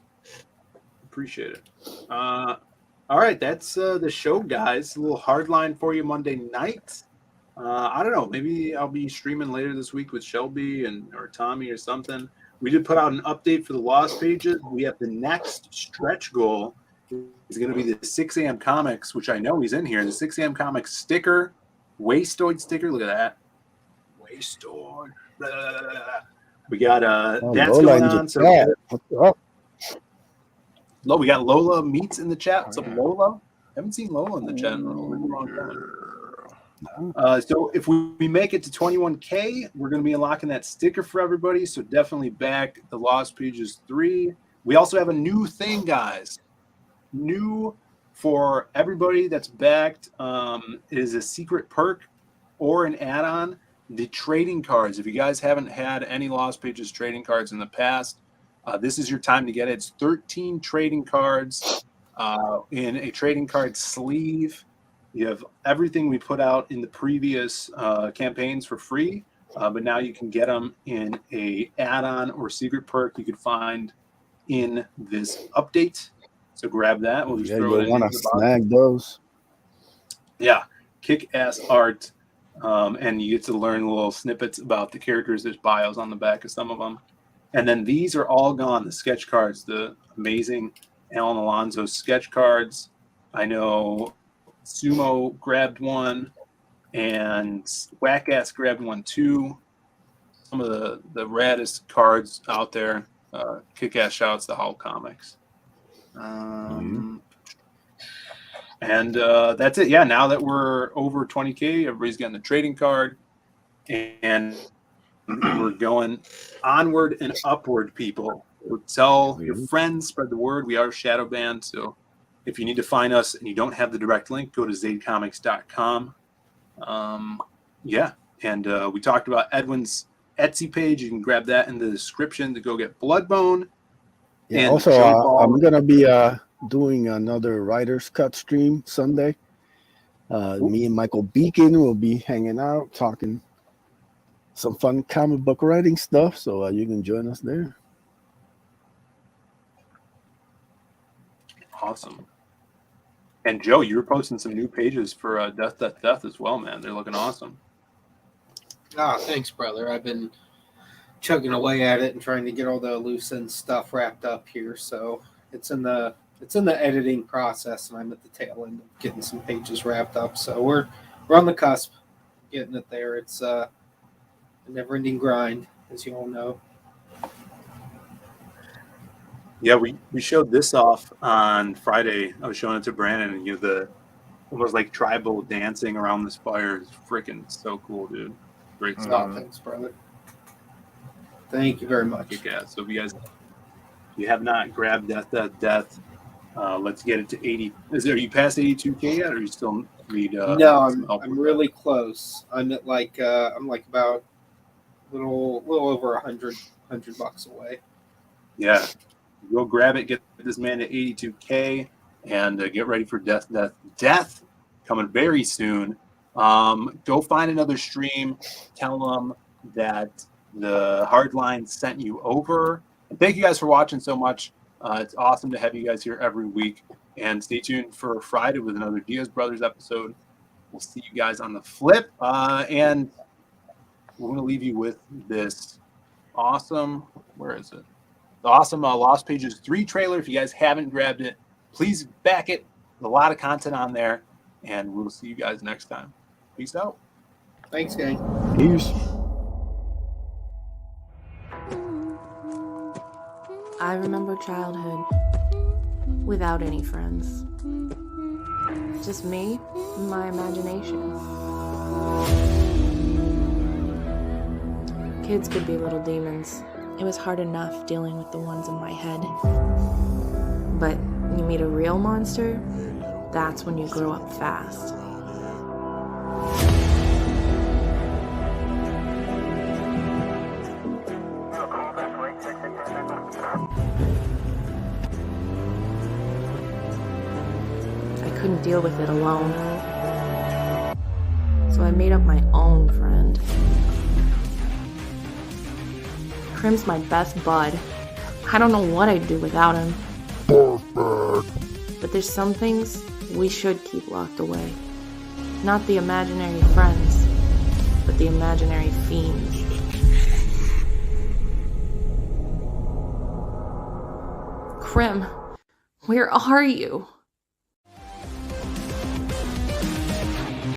Appreciate it. All right, that's the show, guys. A little hardline for you Monday night. I don't know. Maybe I'll be streaming later this week with Shelby or Tommy or something. We did put out an update for the Lost Pages. We have the next stretch goal is going to be the 6 a.m. Comics, which I know he's in here. The 6 a.m. Comics sticker, Wastoid sticker. Look at that. Wastoid. Blah, blah, blah, blah. We got that's Lola going on. So we got Lola Meets in the chat. What's up, Lola? Haven't seen Lola in the chat in a really long time. So if we make it to 21K, we're going to be unlocking that sticker for everybody. So definitely back the Lost Pages 3. We also have a new thing, guys. New for everybody that's backed is a secret perk or an add-on. The trading cards. If you guys haven't had any Lost Pages trading cards in the past, this is your time to get it. It's 13 trading cards in a trading card sleeve. You have everything we put out in the previous campaigns for free, but now you can get them in a add-on or secret perk you could find in this update. So grab that. We'll just throw it in. You want to snag those. Yeah, kick-ass art, and you get to learn little snippets about the characters. There's bios on the back of some of them. And then these are all gone, the sketch cards, the amazing Alan Alonso sketch cards. I know Sumo grabbed one, and Whack-Ass grabbed one too. Some of the raddest cards out there. Kick-ass shouts to Hull Comics. And that's it. Yeah, now that we're over 20K, everybody's getting the trading card. And we're going onward and upward, people. Tell your friends, spread the word. We are shadow banned, so if you need to find us and you don't have the direct link, go to zadecomics.com. And we talked about Edwin's Etsy page. You can grab that in the description to go get Bloodbone. Yeah. Also, I'm gonna be doing another Writer's Cut stream Sunday. Me and Michael Beacon will be hanging out, talking some fun comic book writing stuff. So you can join us there. Awesome. And Joe, you were posting some new pages for Death as well, man. They're looking awesome. Ah, thanks, brother. I've been chugging away at it and trying to get all the loose end stuff wrapped up here. So it's in the editing process, and I'm at the tail end of getting some pages wrapped up. So we're on the cusp, getting it there. It's a never-ending grind, as you all know. Yeah, we showed this off on Friday. I was showing it to Brandon, and it was like tribal dancing around this fire. It's freaking so cool, dude. Great stuff. Thanks, brother. Thank you very much. Yeah, so if you have not grabbed Death, let's get it to 80. Are you past 82K yet, or are you still need? No, I'm really close. I'm at I'm about a little over $100 away. Yeah, go grab it. Get this man to 82K, and get ready for Death coming very soon. Go find another stream. Tell them that the Hardline sent you over. And thank you guys for watching so much. It's awesome to have you guys here every week. And stay tuned for Friday with another Diaz Brothers episode. We'll see you guys on the flip. And we're going to leave you with this awesome, where is it? The awesome Lost Pages 3 trailer. If you guys haven't grabbed it, please back it. There's a lot of content on there. And we'll see you guys next time. Peace out. Thanks, gang. Peace. I remember childhood without any friends. Just me and my imagination. Kids could be little demons. It was hard enough dealing with the ones in my head. But you meet a real monster, that's when you grow up fast. I couldn't deal with it alone. So I made up my own friend. Crim's my best bud. I don't know what I'd do without him. But there's some things we should keep locked away. Not the imaginary friends, but the imaginary fiends. Crim, where are you?